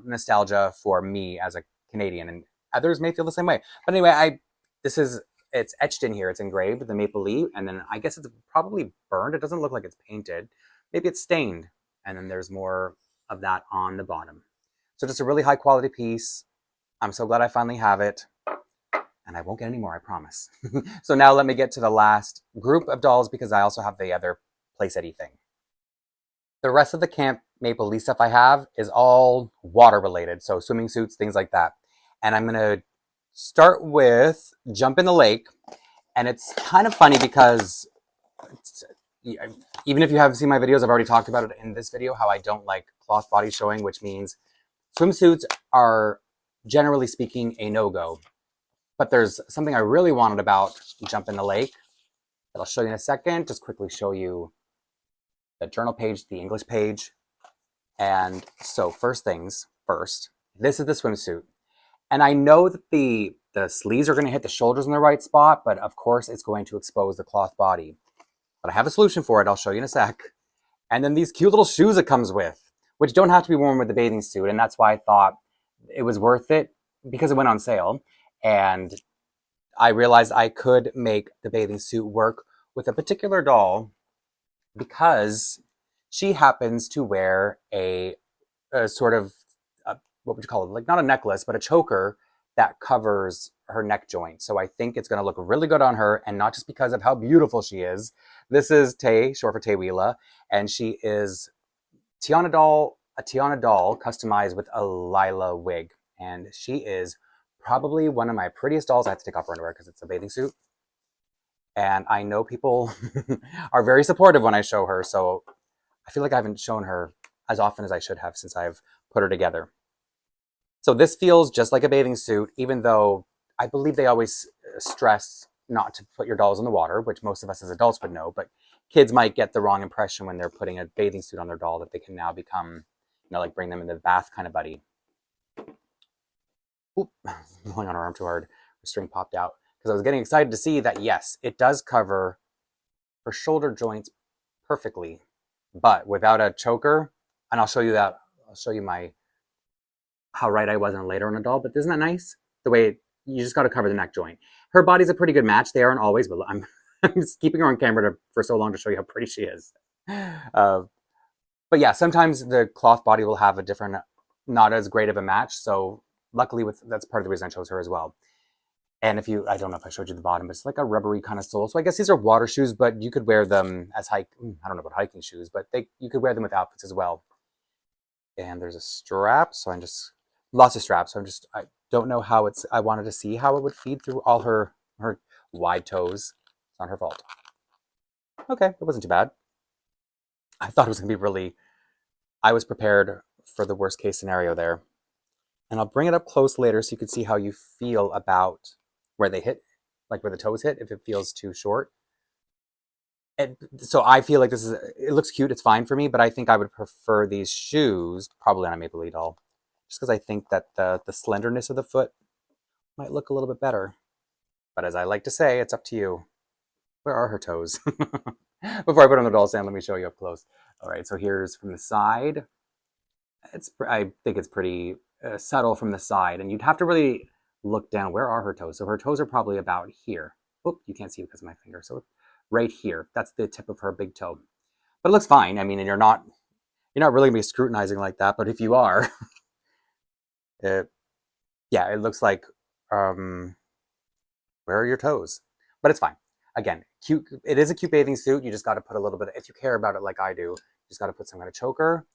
nostalgia for me as a Canadian, and others may feel the same way. But anyway, it's etched in here. It's engraved, the Maplelea, and then I guess it's probably burned. It doesn't look like it's painted. Maybe it's stained, and then there's more of that on the bottom. So just a really high quality piece. I'm so glad I finally have it. And I won't get any more, I promise. So now let me get to the last group of dolls, because I also have the other playset-y thing. The rest of the Camp Maplelea stuff I have is all water related, so swimming suits, things like that. And I'm gonna start with Jump in the Lake. And it's kind of funny because even if you haven't seen my videos, I've already talked about it in this video, how I don't like cloth body showing, which means swimsuits are, generally speaking, a no-go. But there's something I really wanted about Jump in the Lake that I'll show you in a second. Just quickly show you the journal page, the English page. And so first things first, this is the swimsuit. And I know that the sleeves are going to hit the shoulders in the right spot, but of course it's going to expose the cloth body. But I have a solution for it. I'll show you in a sec. And then these cute little shoes it comes with, which don't have to be worn with the bathing suit. And that's why I thought it was worth it, because it went on sale. And I realized I could make the bathing suit work with a particular doll, because she happens to wear a sort of, what would you call it? Like not a necklace, but a choker that covers her neck joint. So I think it's going to look really good on her, and not just because of how beautiful she is. This is Tay, short for Tay Wheela, and she is a Tiana doll customized with a Lila wig. And she is probably one of my prettiest dolls. I have to take off her underwear because it's a bathing suit. And I know people are very supportive when I show her, so I feel like I haven't shown her as often as I should have since I've put her together. So this feels just like a bathing suit, even though I believe they always stress not to put your dolls in the water, which most of us as adults would know, but kids might get the wrong impression when they're putting a bathing suit on their doll that they can now become, like bring them in the bath kind of buddy. Oop, pulling on her arm too hard. The string popped out because I was getting excited to see that, yes, it does cover her shoulder joints perfectly, but without a choker. And I'll show you that. I'll show you how right I was on later on a doll, but isn't that nice? The way you just got to cover the neck joint. Her body's a pretty good match. They aren't always, but I'm just keeping her on camera for so long to show you how pretty she is. But yeah, sometimes the cloth body will have a different, not as great of a match. So luckily that's part of the reason I chose her as well. And I don't know if I showed you the bottom, but it's like a rubbery kind of sole. So I guess these are water shoes, but you could wear them as I don't know about hiking shoes, but you could wear them with outfits as well. And there's a strap, so lots of straps. So I don't know how I wanted to see how it would feed through all her wide toes. It's not her fault. Okay, it wasn't too bad. I thought it was gonna be I was prepared for the worst case scenario there. And I'll bring it up close later so you can see how you feel about where they hit, like where the toes hit, if it feels too short. And so I feel like it looks cute, it's fine for me, but I think I would prefer these shoes probably on a Maplelea doll, just because I think that the slenderness of the foot might look a little bit better. But as I like to say, it's up to you. Where are her toes? Before I put on the doll stand, let me show you up close. All right, so here's from the side. I think it's pretty subtle from the side, and you'd have to really look down. Where are her toes? So her toes are probably about here. Oop, you can't see because of my finger. So right here, that's the tip of her big toe. But it looks fine. I mean, and you're not really gonna be scrutinizing like that. But if you are, yeah, it looks like where are your toes? But it's fine. Again, cute. It is a cute bathing suit. You just got to put a little bit. If you care about it like I do, you just got to put some kind of choker.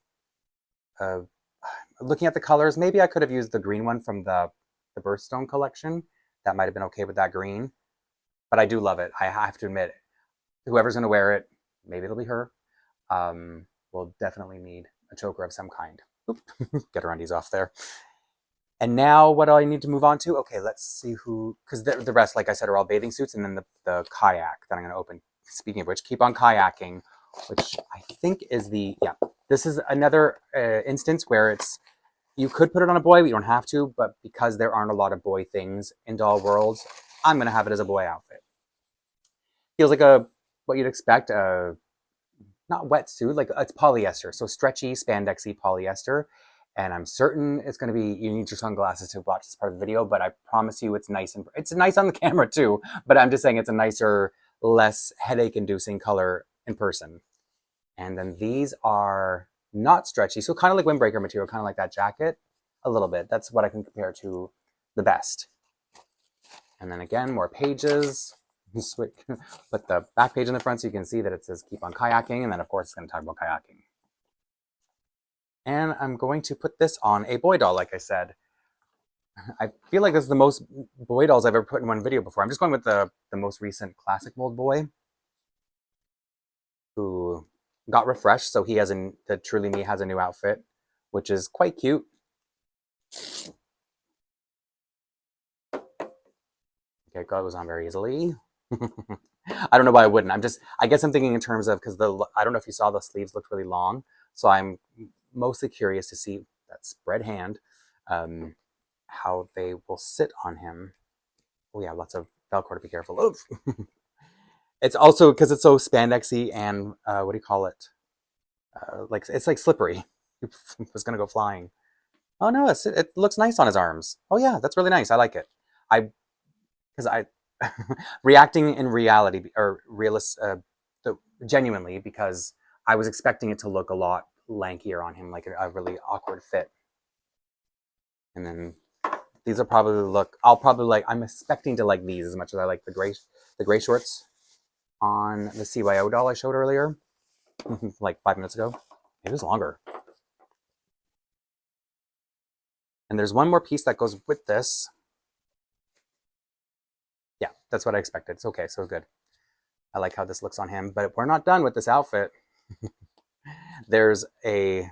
Looking at the colors, maybe I could have used the green one from the Birthstone collection. That might have been okay with that green. But I do love it. I have to admit, whoever's going to wear it, maybe it'll be her, will definitely need a choker of some kind. Oop, get her undies off there. And now what do I need to move on to? Okay, let's see because the rest, like I said, are all bathing suits, and then the kayak that I'm going to open. Speaking of which, keep on kayaking, which I think is this is another instance where you could put it on a boy, but you don't have to, but because there aren't a lot of boy things in doll worlds, I'm going to have it as a boy outfit. Feels like what you'd expect, not wetsuit, like it's polyester, so stretchy, spandexy polyester. And I'm certain it's going to be, you need your sunglasses to watch this part of the video, but I promise you it's nice on the camera too, but I'm just saying it's a nicer, less headache-inducing color in person. And then these are not stretchy, so kind of like windbreaker material, kind of like that jacket, a little bit. That's what I can compare to the best. And then again, more pages. Put the back page in the front so you can see that it says keep on kayaking, and then of course it's going to talk about kayaking. And I'm going to put this on a boy doll, like I said. I feel like this is the most boy dolls I've ever put in one video before. I'm just going with the most recent classic mold boy, who got refreshed, so the Truly Me has a new outfit, which is quite cute. Okay, it goes on very easily. I don't know why I wouldn't. I guess I'm thinking in terms of, because I don't know if you saw, the sleeves looked really long, so I'm mostly curious to see that spread hand, how they will sit on him. Oh yeah, lots of Velcro to be careful of. It's also because it's so spandexy and what do you call it? It's like slippery. It was gonna go flying. Oh no, it looks nice on his arms. Oh yeah, that's really nice. I like it. Reacting in reality or genuinely, because I was expecting it to look a lot lankier on him, like a really awkward fit. And then these will probably I'm expecting to like these as much as I like the gray shorts on the CYO doll I showed earlier, like 5 minutes ago. It was longer. And there's one more piece that goes with this. Yeah, that's what I expected. It's okay, so good. I like how this looks on him, but we're not done with this outfit. There's a,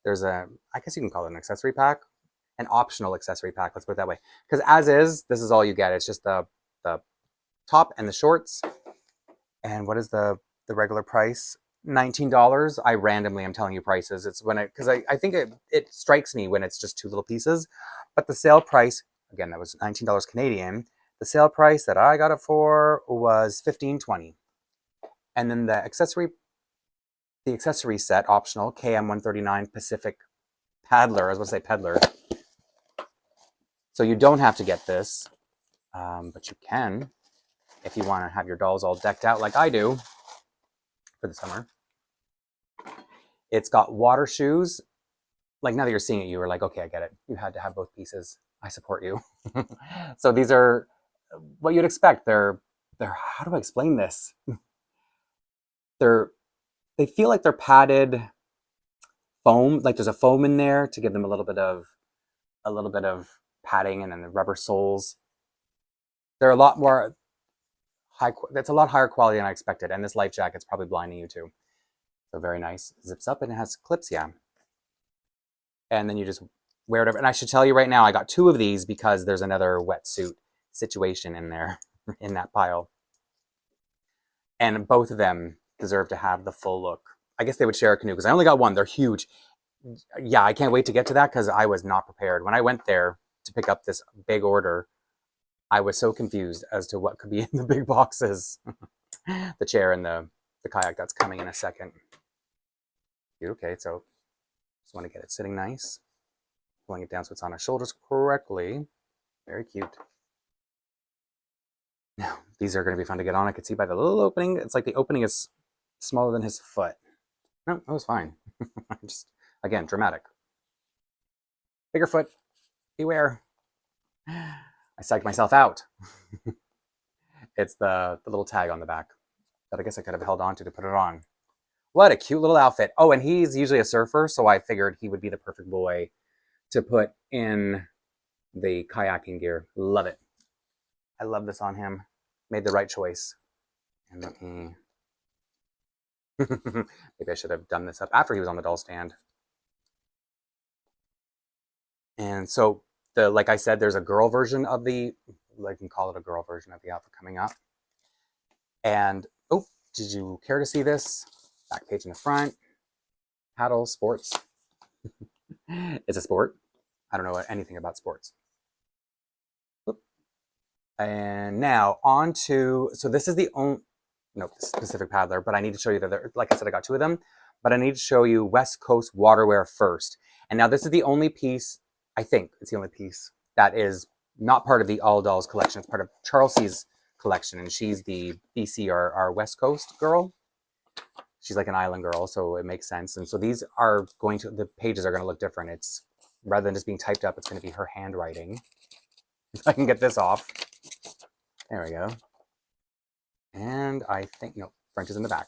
I guess you can call it an accessory pack. an optional accessory pack, let's put it that way. Because as is, this is all you get. It's just the top and the shorts. And what is the regular price? $19. I randomly am telling you prices. It's when because I think it strikes me when it's just two little pieces. But the sale price, again, that was $19 Canadian. The sale price that I got it for was $15.20. And then the accessory set, optional, KM139 Pacific Paddler. I was going to say peddler. So you don't have to get this, but you can if you want to have your dolls all decked out like I do for the summer. It's got water shoes. Like now that you're seeing it, you were like, okay, I get it. You had to have both pieces. I support you. So these are what you'd expect. They're how do I explain this? They feel like they're padded foam. Like there's a foam in there to give them a little bit of padding, and then the rubber soles. They're a lot more that's a lot higher quality than I expected. And this life jacket's probably blinding you too. So very nice. Zips up and it has clips, yeah. And then you just wear it over. And I should tell you right now, I got 2 of these because there's another wetsuit situation in there, in that pile. And both of them deserve to have the full look. I guess they would share a canoe because I only got one. They're huge. Yeah, I can't wait to get to that because I was not prepared. When I went there to pick up this big order, I was so confused as to what could be in the big boxes. The chair and the kayak that's coming in a second. Okay, so just want to get it sitting nice. Pulling it down so it's on his shoulders correctly. Very cute. Now, these are going to be fun to get on. I could see by the little opening. It's like the opening is smaller than his foot. No, that was fine. Just, again, dramatic. Bigger foot. Beware. I psyched myself out. It's the little tag on the back that I guess I could have held on to put it on. What a cute little outfit. Oh, and he's usually a surfer, so I figured he would be the perfect boy to put in the kayaking gear. Love it. I love this on him. Made the right choice. And let me... Maybe I should have done this up after he was on the doll stand. And so, like I said, there's a girl version of the... I can call it a girl version of the outfit coming up. And, oh, did you care to see this? Back page in the front. Paddle, sports. It's a sport. I don't know anything about sports. And now on to, so this is the only, no, specific paddler, but I need to show you that, like I said, I got 2 of them, but I need to show you West Coast waterwear first. And now this is the only piece, I think it's the only piece that is not part of the All Dolls collection. It's part of Charlesie's collection, and she's the BC, our West Coast girl. She's like an island girl, so it makes sense. And so these are going to, the pages are going to look different. It's, rather than just being typed up, it's going to be her handwriting. If I can get this off. There we go. And I think, no, French is in the back.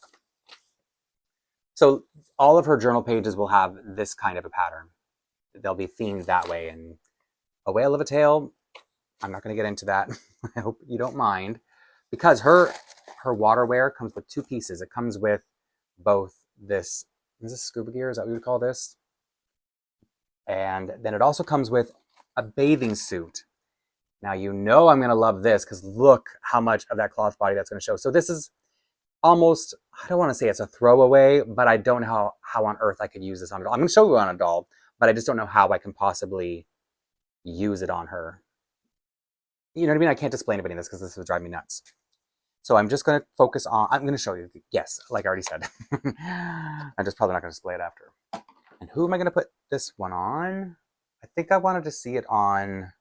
So all of her journal pages will have this kind of a pattern. They'll be themed that way. And a whale of a tale, I'm not going to get into that. I hope you don't mind. Because her waterwear comes with 2 pieces. It comes with both this, is this scuba gear? Is that what we would call this? And then it also comes with a bathing suit. Now, you know I'm going to love this because look how much of that cloth body that's going to show. So this is almost, I don't want to say it's a throwaway, but I don't know how on earth I could use this on a doll. I'm going to show you on a doll, but I just don't know how I can possibly use it on her. You know what I mean? I can't display anybody in this because this would drive me nuts. So I'm just going to focus on, I'm going to show you. Yes, like I already said. I'm just probably not going to display it after. And who am I going to put this one on? I think I wanted to see it on,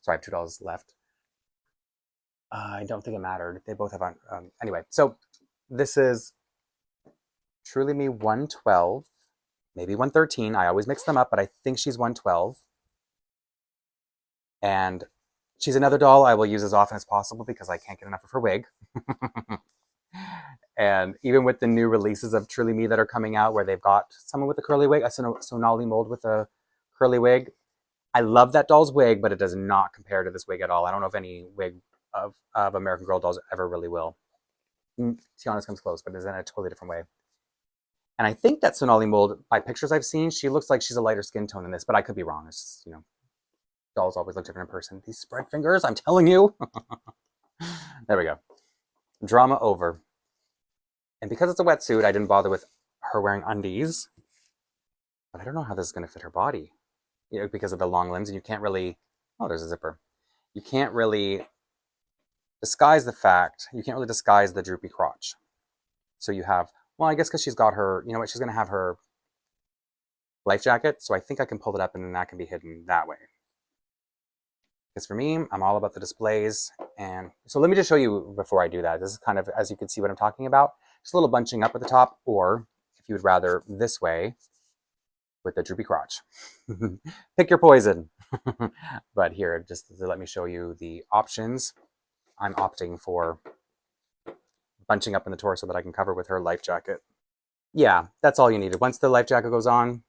sorry, I have $2 left. I don't think it mattered. They both have on, anyway. So this is Truly Me 112, maybe 113. I always mix them up, but I think she's 112. And she's another doll I will use as often as possible because I can't get enough of her wig. And even with the new releases of Truly Me that are coming out where they've got someone with a curly wig, a Sonali mold with a curly wig. I love that doll's wig, but it does not compare to this wig at all. I don't know if any wig of American Girl dolls ever really will. Tiana's comes close, but it's in a totally different way. And I think that Sonali mold, by pictures I've seen, she looks like she's a lighter skin tone than this, but I could be wrong. It's just, dolls always look different in person. These spread fingers, I'm telling you. There we go. Drama over. And because it's a wetsuit, I didn't bother with her wearing undies. But I don't know how this is going to fit her body. Because of the long limbs, and you can't really... Oh, there's a zipper. You can't really disguise the fact. You can't really disguise the droopy crotch. So you have... Well, I guess because she's got her... You know what? She's going to have her life jacket. So I think I can pull it up and then that can be hidden that way. Because for me, I'm all about the displays. And so let me just show you before I do that. This is kind of, as you can see what I'm talking about, just a little bunching up at the top, or if you would rather this way with the droopy crotch. Pick your poison. But here, just to let me show you the options, I'm opting for bunching up in the torso that I can cover with her life jacket. Yeah, that's all you needed. Once the life jacket goes on,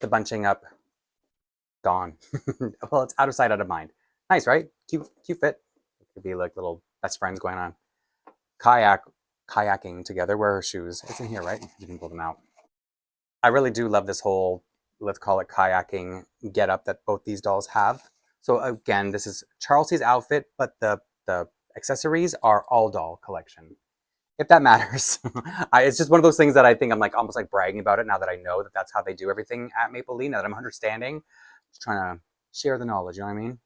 the bunching up, gone. Well, it's out of sight, out of mind. Nice, right? Cute fit. It could be like little best friends going on kayaking together. Where are her shoes? It's in here, right? You can pull them out. I really do love this whole, let's call it kayaking getup that both these dolls have. So again, this is Charles's outfit, but the accessories are all doll collection. If that matters. It's just one of those things that I think I'm like almost like bragging about it now that I know that that's how they do everything at Maplelea, now that I'm understanding. Just trying to share the knowledge, you know what I mean?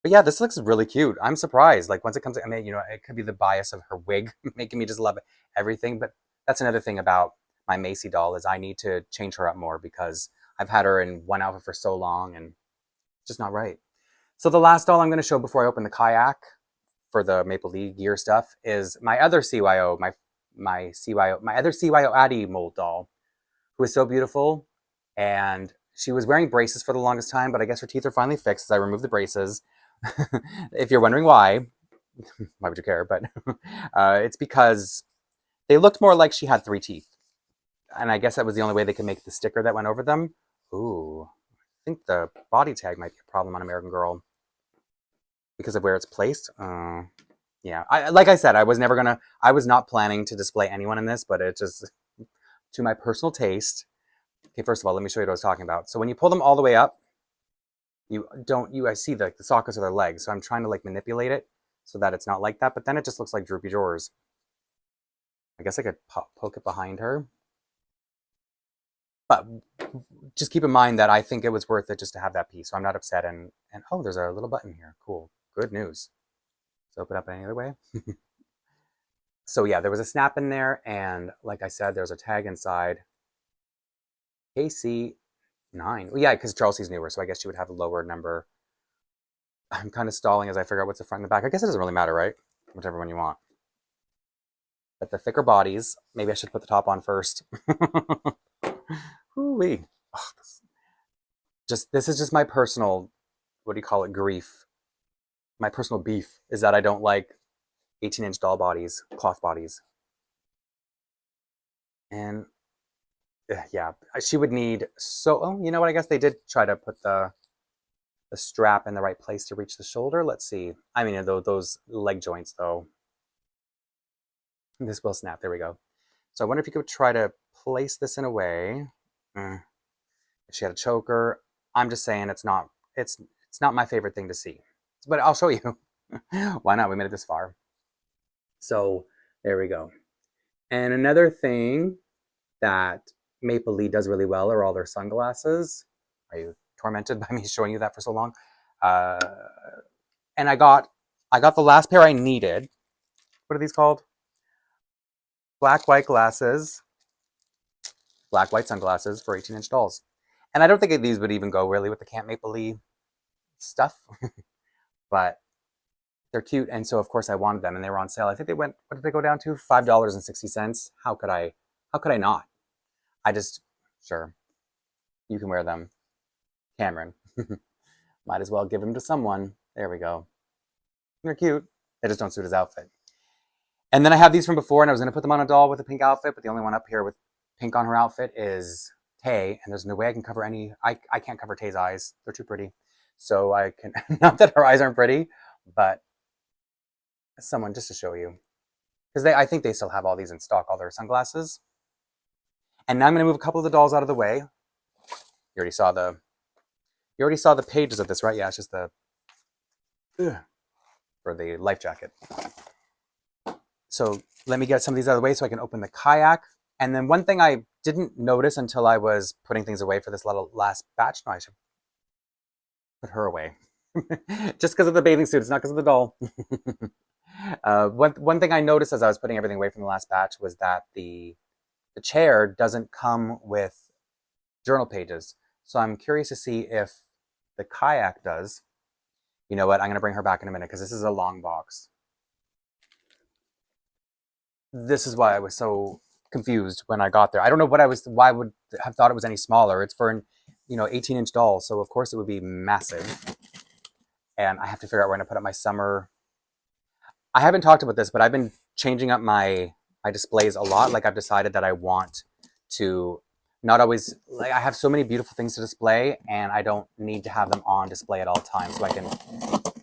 But yeah, this looks really cute. I'm surprised. Like once it comes, I mean, it could be the bias of her wig making me just love everything. But that's another thing about my Macy doll is I need to change her up more because I've had her in one outfit for so long and it's just not right. So the last doll I'm going to show before I open the kayak for the Maplelea gear stuff is my other CYO, my other CYO Addie mold doll, who is so beautiful. And she was wearing braces for the longest time, but I guess her teeth are finally fixed as I removed the braces. If you're wondering why would you care? But it's because they looked more like she had 3 teeth. And I guess that was the only way they could make the sticker that went over them. Ooh, I think the body tag might be a problem on American Girl because of where it's placed. Yeah, like I said, I was not planning to display anyone in this, but it just, to my personal taste. Okay, first of all, let me show you what I was talking about. So when you pull them all the way up, I see the sockets of their legs. So I'm trying to like manipulate it so that it's not like that, but then it just looks like droopy drawers. I guess I could poke it behind her. But just keep in mind that I think it was worth it just to have that piece. So I'm not upset. And oh, there's a little button here. Cool. Good news. Let's open up any other way. So yeah, there was a snap in there. And like I said, there's a tag inside. KC9. Well, yeah, because Charles's newer. So I guess she would have a lower number. I'm kind of stalling as I figure out what's the front and the back. I guess it doesn't really matter, right? Whichever one you want. But the thicker bodies, maybe I should put the top on first. Ooh-wee. Oh, this is just my personal, what do you call it, grief. My personal beef is that I don't like 18-inch doll bodies, cloth bodies. And yeah, she would need, oh, you know what, I guess they did try to put the strap in the right place to reach the shoulder. Let's see. I mean, those leg joints, though. This will snap. There we go. So I wonder if you could try to place this in a way. If she had a choker, I'm just saying it's not my favorite thing to see. But I'll show you. Why not? We made it this far. So there we go. And another thing that Maplelea does really well are all their sunglasses. Are you tormented by me showing you that for so long? And I got the last pair I needed. What are these called? Black white glasses. Black white sunglasses for 18-inch dolls. And I don't think these would even go really with the Camp Maplelea stuff. But they're cute, and so of course I wanted them, and they were on sale. I think they went, what did they go down to? $5.60. How could I not? I just, sure, you can wear them. Cameron. Might as well give them to someone. There we go. They're cute. They just don't suit his outfit. And then I have these from before, and I was going to put them on a doll with a pink outfit, but the only one up here with pink on her outfit is Tay, and there's no way I can cover I can't cover Tay's eyes. They're too pretty. So I can, not that her eyes aren't pretty, but someone just to show you. because I think they still have all these in stock, all their sunglasses. And now I'm going to move a couple of the dolls out of the way. You already saw the pages of this, right? Yeah, it's just the for the life jacket. So let me get some of these out of the way so I can open the kayak. And then one thing I didn't notice until I was putting things away for this little last batch. No, I should put her away. Just because of the bathing suit. It's not because of the doll. One thing I noticed as I was putting everything away from the last batch was that the chair doesn't come with journal pages. So I'm curious to see if the kayak does. You know what? I'm going to bring her back in a minute because this is a long box. This is why I was so confused when I got there. I don't know why I would have thought it was any smaller. It's for an 18-inch doll, so of course it would be massive. And I have to figure out where I'm going to put up my summer. I haven't talked about this, but I've been changing up my displays a lot. Like I've decided that I want to not always, like I have so many beautiful things to display and I don't need to have them on display at all times. So I can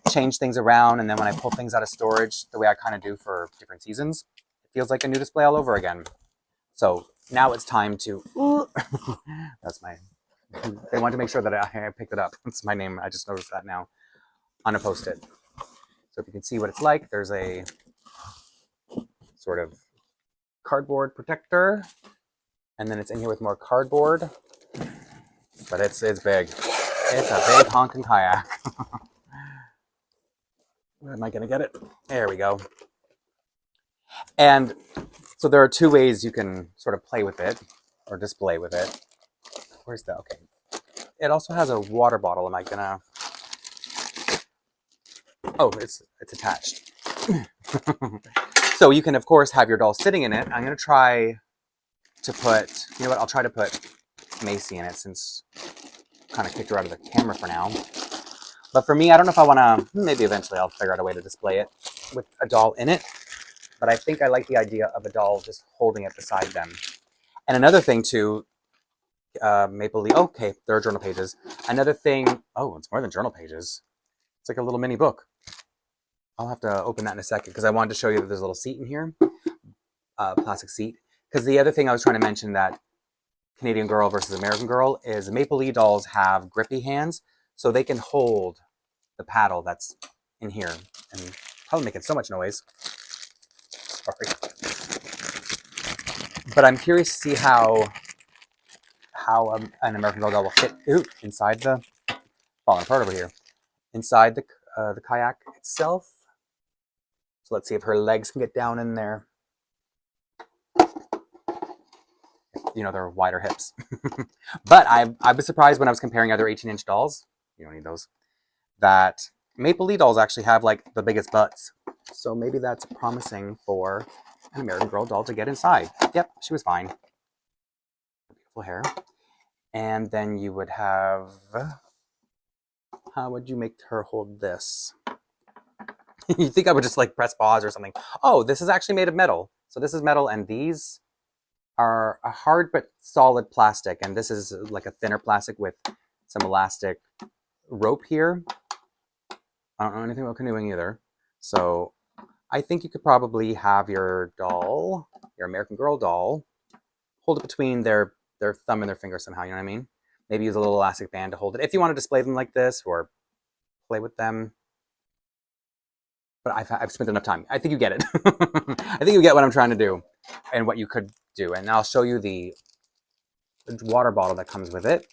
change things around, and then when I pull things out of storage, the way I kind of do for different seasons, it feels like a new display all over again. So now it's time to, that's my, they want to make sure that I picked it up. That's my name. I just noticed that now on a post-it. So if you can see what it's like, there's a sort of cardboard protector, and then it's in here with more cardboard, but it's big. It's a big honking kayak. Where am I going to get it? There we go. And so there are two ways you can sort of play with it or display with it. Where's the, okay. It also has a water bottle. Am I going to, oh, it's attached. So you can, of course, have your doll sitting in it. I'm going to try to put, you know what, I'll try to put Macy in it since I kind of kicked her out of the camera for now. But for me, I don't know if I want to, maybe eventually I'll figure out a way to display it with a doll in it. But I think I like the idea of a doll just holding it beside them. And another thing too, Maplelea, okay, there are journal pages. Another thing, oh, it's more than journal pages. It's like a little mini book. I'll have to open that in a second because I wanted to show you that there's a little seat in here, plastic seat. Because the other thing I was trying to mention that Canadian Girl versus American Girl is Maplelea dolls have grippy hands, so they can hold the paddle that's in here and probably making so much noise. Sorry. But I'm curious to see how an American Girl doll will fit inside the, falling apart over here, inside the kayak itself. So let's see if her legs can get down in there. You know, they're wider hips. But I was surprised when I was comparing other 18-inch dolls, you don't need those, that Maplelea dolls actually have like the biggest butts. So maybe that's promising for an American Girl doll to get inside. Yep, she was fine. Beautiful hair. And then you would have, how would you make her hold this? You think I would just like press pause or something. Oh, this is actually made of metal. So this is metal, and these are a hard but solid plastic. And this is like a thinner plastic with some elastic rope here. I don't know anything about canoeing either. So I think you could probably have your doll, your American Girl doll, hold it between their thumb and their finger somehow, you know what I mean? Maybe use a little elastic band to hold it if you want to display them like this or play with them. But I've spent enough time. I think you get it. I think you get what I'm trying to do and what you could do. And I'll show you the water bottle that comes with it.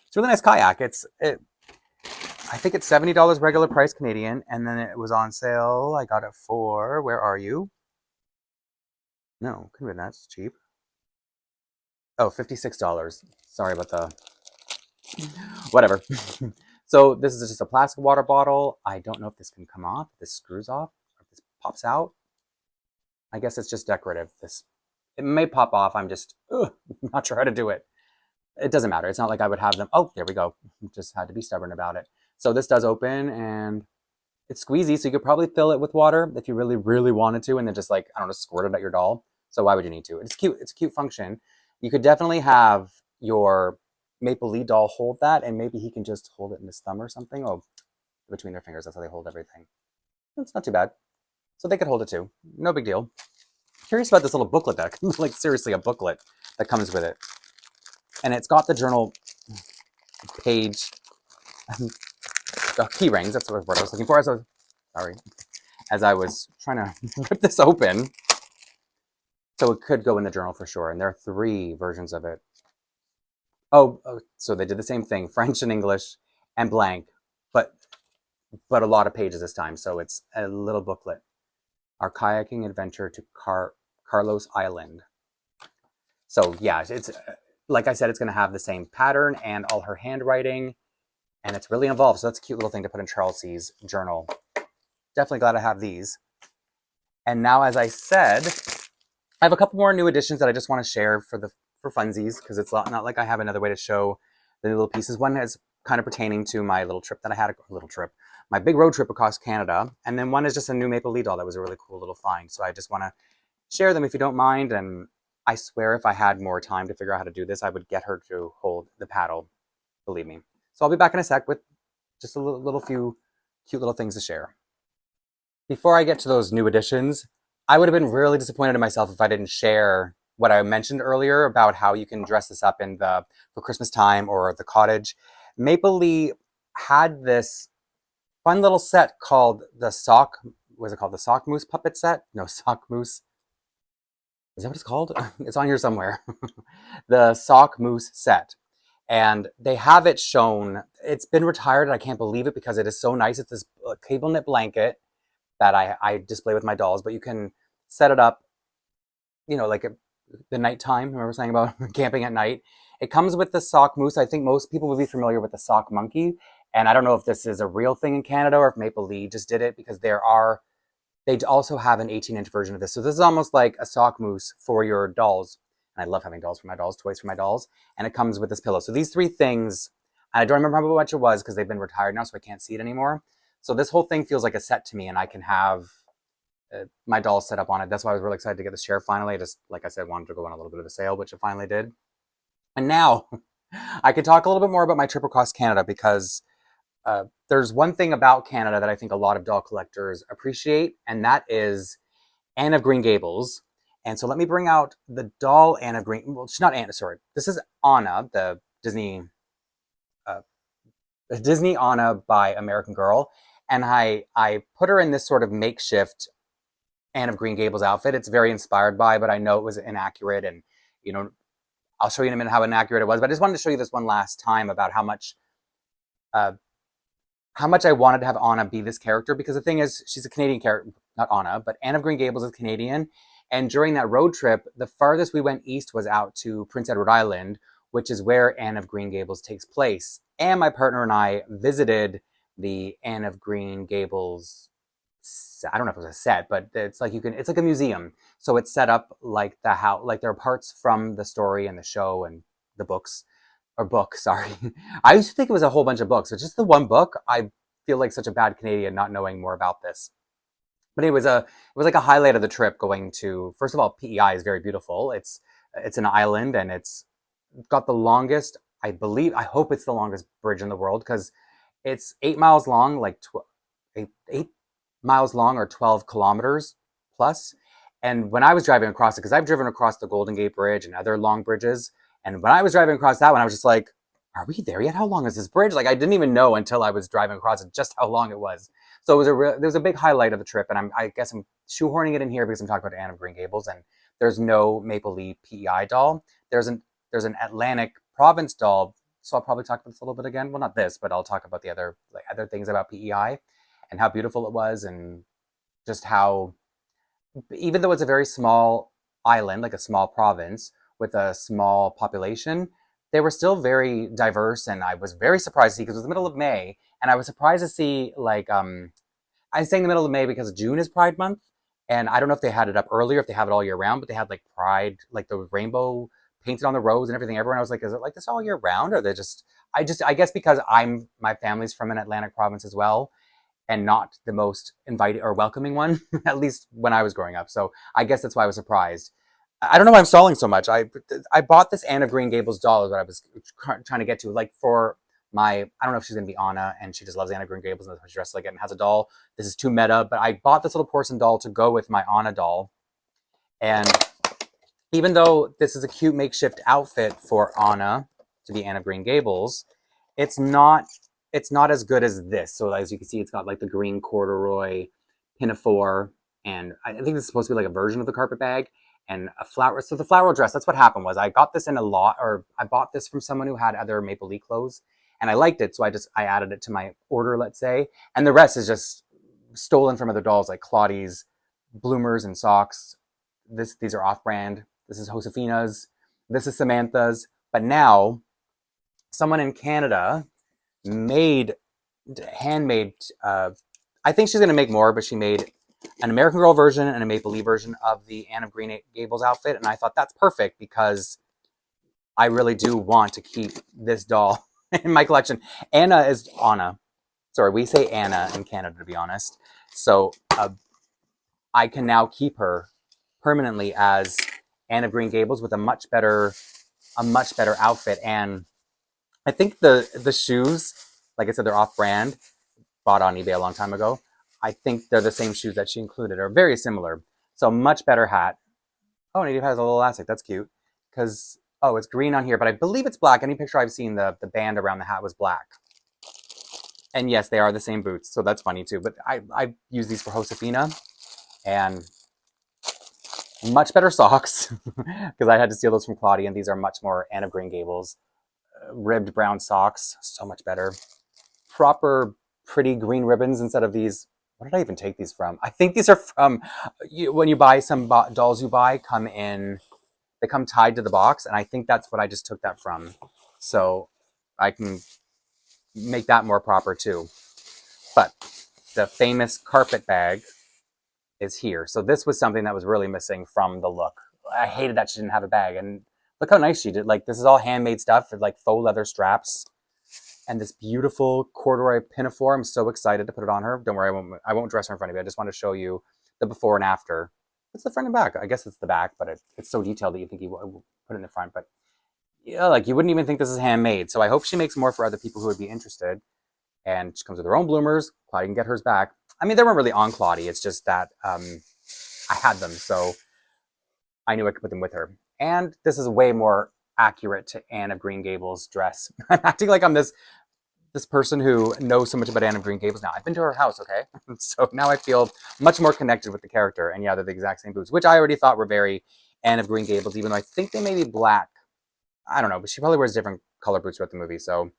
It's a really nice kayak. I think it's $70 regular price Canadian, and then it was on sale. I got it for, where are you? No, couldn't have been that cheap. Oh, $56. Sorry about the, whatever. So this is just a plastic water bottle. I don't know if this can come off, if this screws off, or if this pops out. I guess it's just decorative. It may pop off. I'm just not sure how to do it. It doesn't matter. It's not like I would have them. Oh, there we go. Just had to be stubborn about it. So this does open, and it's squeezy, so you could probably fill it with water if you really, really wanted to, and then just like, I don't know, squirt it at your doll. So why would you need to? It's cute. It's a cute function. You could definitely have your Maplelea doll hold that, and maybe he can just hold it in his thumb or something. Oh, between their fingers. That's how they hold everything. It's not too bad. So they could hold it too. No big deal. Curious about this little booklet that, like seriously a booklet that comes with it. And it's got the journal page, key rings, that's the word I was looking for. As I was trying to rip this open. So it could go in the journal for sure. And there are 3 versions of it. Oh, so they did the same thing, French and English and blank, but a lot of pages this time. So it's a little booklet. Our kayaking adventure to Carlos Island. So yeah, it's like I said, it's going to have the same pattern and all her handwriting, and it's really involved. So that's a cute little thing to put in Charles' journal. Definitely glad to have these. And now, as I said, I have a couple more new additions that I just want to share for funsies, because it's not like I have another way to show the little pieces. One is kind of pertaining to my little trip that I had, my big road trip across Canada. And then one is just a new Maplelea doll that was a really cool little find. So I just want to share them if you don't mind. And I swear if I had more time to figure out how to do this, I would get her to hold the paddle, believe me. So I'll be back in a sec with just a few cute little things to share. Before I get to those new additions, I would have been really disappointed in myself if I didn't share what I mentioned earlier about how you can dress this up for Christmas time or the cottage. Maplelea had this fun little set called the Sock Moose puppet set? No, Sock Moose. Is that what it's called? It's on here somewhere. The Sock Moose set. And they have it shown. It's been retired and I can't believe it because it is so nice. It's this cable knit blanket that I display with my dolls, but you can set it up, like the nighttime. Remember saying about camping at night? It comes with the Sock Moose. I think most people would be familiar with the Sock Monkey. And I don't know if this is a real thing in Canada or if Maplelea just did it, because they also have an 18-inch version of this. So this is almost like a Sock Moose for your dolls. And I love having dolls for my dolls, toys for my dolls. And it comes with this pillow. So these 3 things, I don't remember how much it was because they've been retired now, so I can't see it anymore. So this whole thing feels like a set to me, and I can have my dolls set up on it. That's why I was really excited to get this chair finally. I just, like I said, wanted to go on a little bit of a sale, which it finally did. And now I could talk a little bit more about my trip across Canada, because there's one thing about Canada that I think a lot of doll collectors appreciate, and that is Anne of Green Gables. And so let me bring out the doll Anne of Green. Well, she's not Anne, sorry. This is Anna, the Disney Anna by American Girl. And I put her in this sort of makeshift Anne of Green Gables outfit. It's very inspired by, but I know it was inaccurate. And, I'll show you in a minute how inaccurate it was. But I just wanted to show you this one last time about how much I wanted to have Anna be this character. Because the thing is, she's a Canadian character. Not Anna, but Anne of Green Gables is Canadian. And during that road trip, the farthest we went east was out to Prince Edward Island, which is where Anne of Green Gables takes place. And my partner and I visited the Anne of Green Gables, I don't know if it was a set, but it's like it's like a museum. So it's set up like the house, like there are parts from the story and the show and the books, sorry. I used to think it was a whole bunch of books, but just the one book. I feel like such a bad Canadian not knowing more about this. But it was like a highlight of the trip going to, first of all, PEI is very beautiful. It's an island, and it's got the longest, I hope it's the longest bridge in the world, because it's 8 miles long, like 8 miles long, or 12 kilometers plus. And when I was driving across it, because I've driven across the Golden Gate Bridge and other long bridges, and when I was driving across that one, I was just like, are we there yet? How long is this bridge? Like, I didn't even know until I was driving across it just how long it was. So it was a big highlight of the trip, and I guess I'm shoehorning it in here because I'm talking about Anne of Green Gables, and there's no Maplelea PEI doll. There's an Atlantic Province doll, so I'll probably talk about this a little bit again. Well, not this, but I'll talk about the other things about PEI and how beautiful it was, and just how, even though it's a very small island, like a small province with a small population, they were still very diverse, and I was very surprised to see, because it was the middle of May, and I was surprised to see, like, I'm saying the middle of May because June is Pride Month, and I don't know if they had it up earlier, if they have it all year round, but they had, like, Pride, like, the rainbow painted on the roads and everything. Everyone, I was like, is it like this all year round, or they just, I guess because my family's from an Atlantic province as well, and not the most inviting or welcoming one, at least when I was growing up, so I guess that's why I was surprised. I don't know why I'm stalling so much. I bought this Anne of Green Gables doll, is what I was trying to get to, like, for I don't know if she's gonna be Anna and she just loves Anne of Green Gables and that's why she dresses like it and has a doll. This is too meta, but I bought this little porcelain doll to go with my Anna doll. And even though this is a cute makeshift outfit for Anna to be Anne of Green Gables, it's not as good as this. So as you can see, it's got like the green corduroy pinafore, and I think this is supposed to be like a version of the carpet bag and a flower. So the flower dress, that's what happened was I got this in a lot, or I bought this from someone who had other Maplelea clothes and I liked it. So I added it to my order, let's say. And the rest is just stolen from other dolls like Claudie's, Bloomers and socks. These are off-brand. This is Josefina's. This is Samantha's. But now someone in Canada handmade, I think she's going to make more, but she made an American Girl version and a Maplelea version of the Anne of Green Gables outfit. And I thought that's perfect because I really do want to keep this doll in my collection. Anna. Sorry, we say Anna in Canada, to be honest. So I can now keep her permanently as Anne of Green Gables with a much better outfit. And I think the shoes, like I said, they're off-brand, bought on eBay a long time ago. I think they're the same shoes that she included, or very similar. So much better hat. Oh, and it has a little elastic. That's cute. Because, oh, it's green on here, but I believe it's black. Any picture I've seen, the band around the hat was black. And yes, they are the same boots, so that's funny too. But I use these for Josefina, and much better socks, because I had to steal those from Claudia, and these are much more Anne of Green Gables. Ribbed brown socks, so much better. Proper pretty green ribbons instead of these. What did I even take these from? I think these are from, when you buy some dolls you buy, they come tied to the box, and I think that's what I just took that from. So I can make that more proper too. But the famous carpet bag is here. So this was something that was really missing from the look. I hated that she didn't have a bag, and look how nice she did. Like, this is all handmade stuff with like faux leather straps and this beautiful corduroy pinafore. I'm so excited to put it on her. Don't worry, I won't dress her in front of you. I just want to show you the before and after. It's the front and back. I guess it's the back, but it's so detailed that you think you would put it in the front. But yeah, like you wouldn't even think this is handmade. So I hope she makes more for other people who would be interested. And she comes with her own bloomers. Claudia can get hers back. I mean, they weren't really on Claudia. It's just that I had them, so I knew I could put them with her. And this is way more accurate to Anne of Green Gables' dress. I'm acting like I'm this person who knows so much about Anne of Green Gables now. I've been to her house, okay? So now I feel much more connected with the character. And yeah, they're the exact same boots, which I already thought were very Anne of Green Gables, even though I think they may be black. I don't know, but she probably wears different color boots throughout the movie. So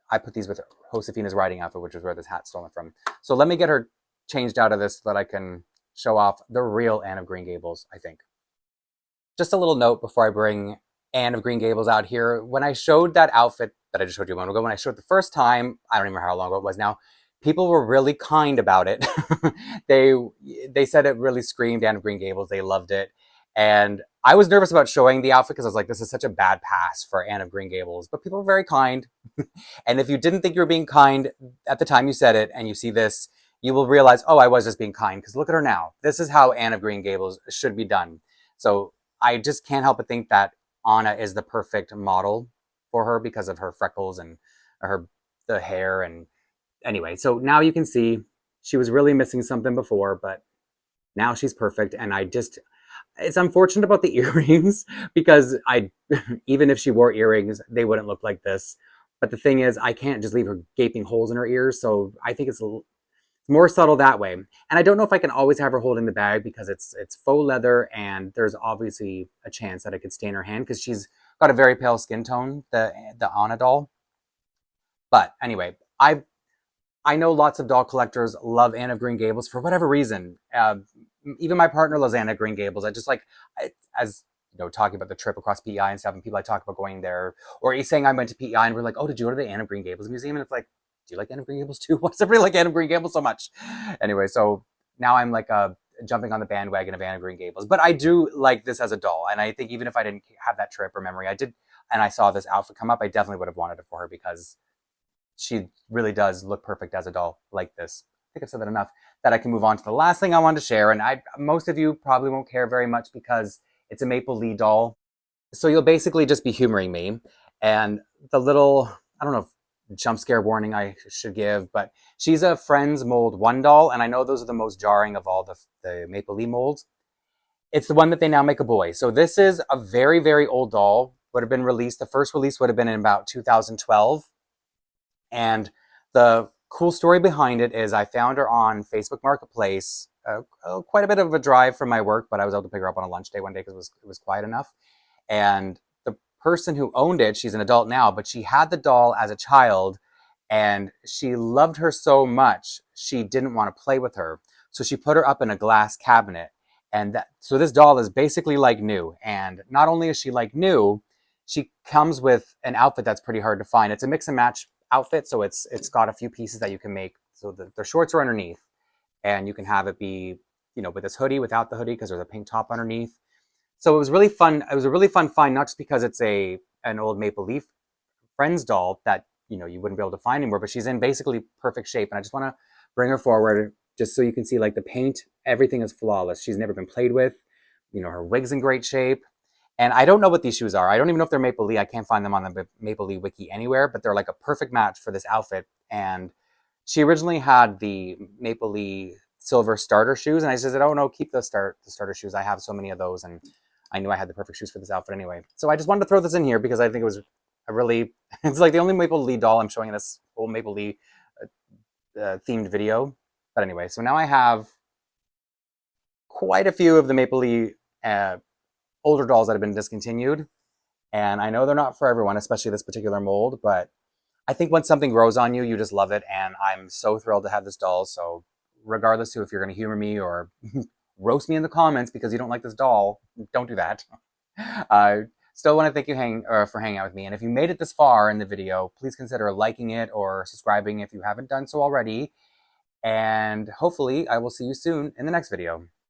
I put these with Josefina's riding outfit, which is where this hat's stolen from. So let me get her changed out of this so that I can show off the real Anne of Green Gables, I think. Just a little note before I bring Anne of Green Gables out here. When I showed that outfit that I just showed you a moment ago, when I showed it the first time, I don't even remember how long ago it was now, people were really kind about it. They said it really screamed Anne of Green Gables. They loved it. And I was nervous about showing the outfit because I was like, this is such a bad pass for Anne of Green Gables. But people were very kind. And if you didn't think you were being kind at the time you said it and you see this, you will realize, oh, I was just being kind, because look at her now. This is how Anne of Green Gables should be done. So I just can't help but think that Anna is the perfect model for her because of her freckles and the hair. And anyway, so now you can see she was really missing something before, but now she's perfect. And it's unfortunate about the earrings because even if she wore earrings, they wouldn't look like this. But the thing is, I can't just leave her gaping holes in her ears. So I think it's more subtle that way. And I don't know if I can always have her holding the bag because it's faux leather, and there's obviously a chance that it could stain her hand because she's got a very pale skin tone, the Anna doll. But anyway, I know lots of doll collectors love Anne of Green Gables for whatever reason. Even my partner loves Anne of Green Gables. I just like, as you know, talking about the trip across PEI and stuff, and people I talk about going there, or he's saying I went to PEI and we're like, oh, did you go to the Anne of Green Gables Museum? And it's like, do you like Anne of Green Gables too? Why does everybody like Anne of Green Gables so much? Anyway, so now I'm like jumping on the bandwagon of Anne of Green Gables. But I do like this as a doll. And I think even if I didn't have that trip or memory, and I saw this outfit come up, I definitely would have wanted it for her because she really does look perfect as a doll like this. I think I've said that enough that I can move on to the last thing I wanted to share. And most of you probably won't care very much because it's a Maplelea doll. So you'll basically just be humoring me. And the little, I don't know if jump scare warning I should give, but she's a Friends Mold 1 doll, and I know those are the most jarring of all the Maplelea molds. It's the one that they now make a boy. So this is a very, very old doll, would have been released. The first release would have been in about 2012. And the cool story behind it is I found her on Facebook Marketplace, quite a bit of a drive from my work, but I was able to pick her up on a lunch day one day because it was quiet enough. And the person who owned it, she's an adult now, but she had the doll as a child and she loved her so much, she didn't want to play with her. So she put her up in a glass cabinet. So this doll is basically like new. And not only is she like new, she comes with an outfit that's pretty hard to find. It's a mix and match outfit, so it's got a few pieces that you can make. So the shorts are underneath, and you can have it be, with this hoodie, without the hoodie, because there's a pink top underneath. So it was really fun. It was a really fun find, not just because it's an old Maplelea Friends doll that you wouldn't be able to find anymore, but she's in basically perfect shape. And I just want to bring her forward just so you can see, like, the paint, everything is flawless. She's never been played with. Her wig's in great shape. And I don't know what these shoes are. I don't even know if they're Maplelea. I can't find them on the Maplelea wiki anywhere, but they're like a perfect match for this outfit. And she originally had the Maplelea silver starter shoes, and I said, oh no, keep the starter shoes. I have so many of those, and I knew I had the perfect shoes for this outfit anyway. So I just wanted to throw this in here because I think it was it's like the only Maplelea doll I'm showing in this whole Maplelea themed video. But anyway, so now I have quite a few of the Maplelea older dolls that have been discontinued. And I know they're not for everyone, especially this particular mold, but I think when something grows on you, you just love it. And I'm so thrilled to have this doll. So regardless of if you're going to humor me or roast me in the comments because you don't like this doll, don't do that. Still want to thank you for hanging out with me. And if you made it this far in the video, please consider liking it or subscribing if you haven't done so already. And hopefully I will see you soon in the next video.